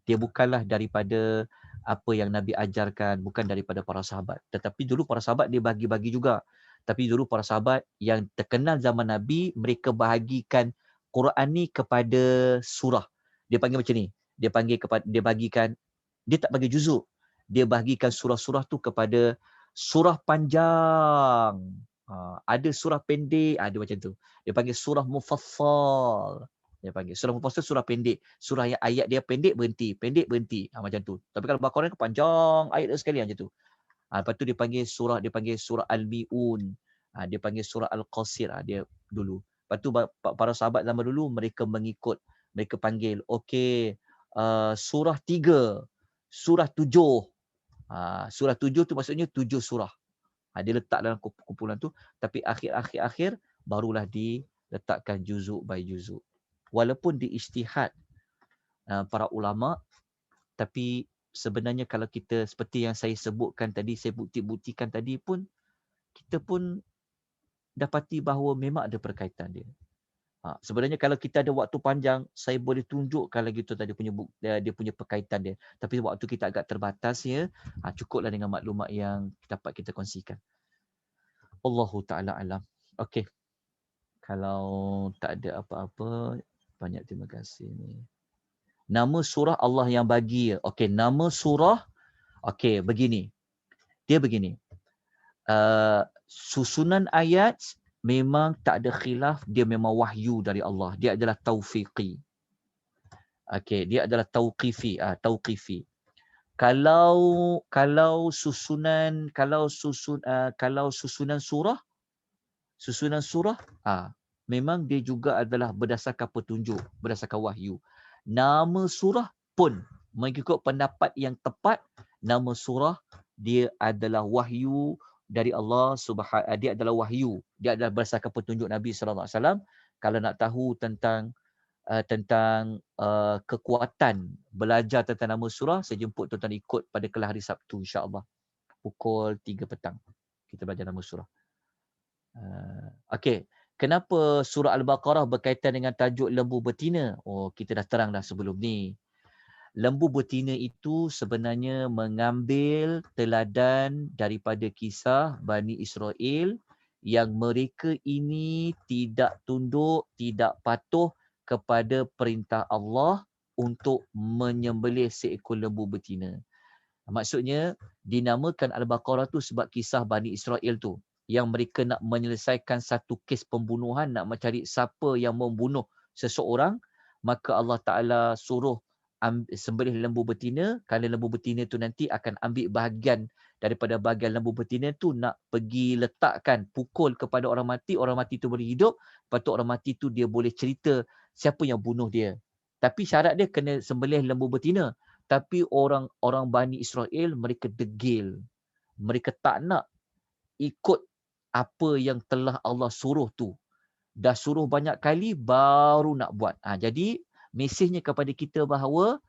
Dia bukanlah daripada apa yang Nabi ajarkan, bukan daripada para sahabat. Tetapi dulu para sahabat dia bagi-bagi juga. Tapi dulu para sahabat yang terkenal zaman Nabi, mereka bahagikan Quran ni kepada surah. Dia panggil macam ni. Dia bagikan, dia tak bagi juzuk. Dia bagikan surah-surah tu kepada surah panjang. Ada surah pendek, ada macam tu. Dia panggil surah mufassal. Dia panggil surah mufassal, surah pendek. Surah yang ayat dia pendek berhenti, macam tu. Tapi kalau Baqarah ni panjang ayat dia sekali macam tu. Lepas tu dia panggil surah Al-Mi'un. Dia panggil surah Al-Qasir dia dulu. Lepas tu para sahabat zaman dulu mereka panggil surah 3, surah 7. Surah 7 tu maksudnya 7 surah. Dia letak dalam kumpulan tu, tapi akhir barulah diletakkan juzuk by juzuk. Walaupun diijtihad para ulama, tapi sebenarnya kalau kita seperti yang saya sebutkan tadi, saya buktikan tadi pun, kita pun dapati bahawa memang ada perkaitan dia. Sebenarnya kalau kita ada waktu panjang, saya boleh tunjukkan lagi tu tadi dia punya perkaitan dia. Tapi waktu kita agak terbatas ya, cukuplah dengan maklumat yang dapat kita kongsikan. Allahu ta'ala alam. Okey. Kalau tak ada apa-apa, banyak terima kasih ni. Nama surah Allah yang bagi. Okey, nama surah. Okey, begini. Dia begini. Susunan ayat memang tak ada khilaf, dia memang wahyu dari Allah. Dia adalah taufiqi. Okey, dia adalah tauqifi. Kalau susunan surah, memang dia juga adalah berdasarkan petunjuk, berdasarkan wahyu. Nama surah pun mengikut pendapat yang tepat, nama surah dia adalah wahyu dari Allah Subhanahu. Dia adalah wahyu, dia adalah berdasarkan petunjuk Nabi sallallahu alaihi wasallam. Kalau nak tahu tentang kekuatan belajar tentang nama surah, saya jemput tuan-tuan ikut pada kelas hari Sabtu insya-Allah pukul 3 petang. Kita belajar nama surah. Okey, kenapa surah Al-Baqarah berkaitan dengan tajuk lembu betina? Kita dah terang dah sebelum ni. Lembu betina itu sebenarnya mengambil teladan daripada kisah Bani Israel yang mereka ini tidak tunduk, tidak patuh kepada perintah Allah untuk menyembelih seekor lembu betina. Maksudnya dinamakan Al-Baqarah tu sebab kisah Bani Israel tu, yang mereka nak menyelesaikan satu kes pembunuhan, nak mencari siapa yang membunuh seseorang, maka Allah Ta'ala suruh sembelih lembu betina, kerana lembu betina tu nanti akan ambil bahagian daripada bahagian lembu betina tu, nak pergi letakkan, pukul kepada orang mati tu boleh hidup, lepas tu orang mati tu dia boleh cerita siapa yang bunuh dia. Tapi syarat dia kena sembelih lembu betina. Tapi orang Bani Israel mereka degil. Mereka tak nak ikut apa yang telah Allah suruh tu. Dah suruh banyak kali baru nak buat. Jadi mesejnya kepada kita bahawa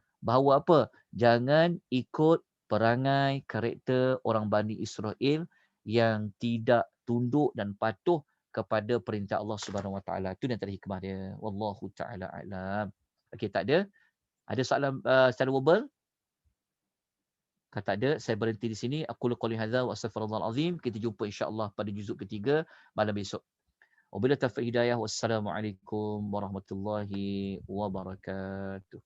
apa? Jangan ikut perangai, karakter orang Bani Israel yang tidak tunduk dan patuh kepada perintah Allah Subhanahu Wa Taala. Itu yang tadi hikmah dia. Wallahu taala alam. Okey, tak ada? Ada soalan secara verbal? Kalau tak ada, saya berhenti di sini. Aku qouli hadza wa astaghfirullahal azim. Kita jumpa insya-Allah pada juzuk ketiga malam besok. Wabillahi taufiq hidayah. Wassalamualaikum warahmatullahi wabarakatuh.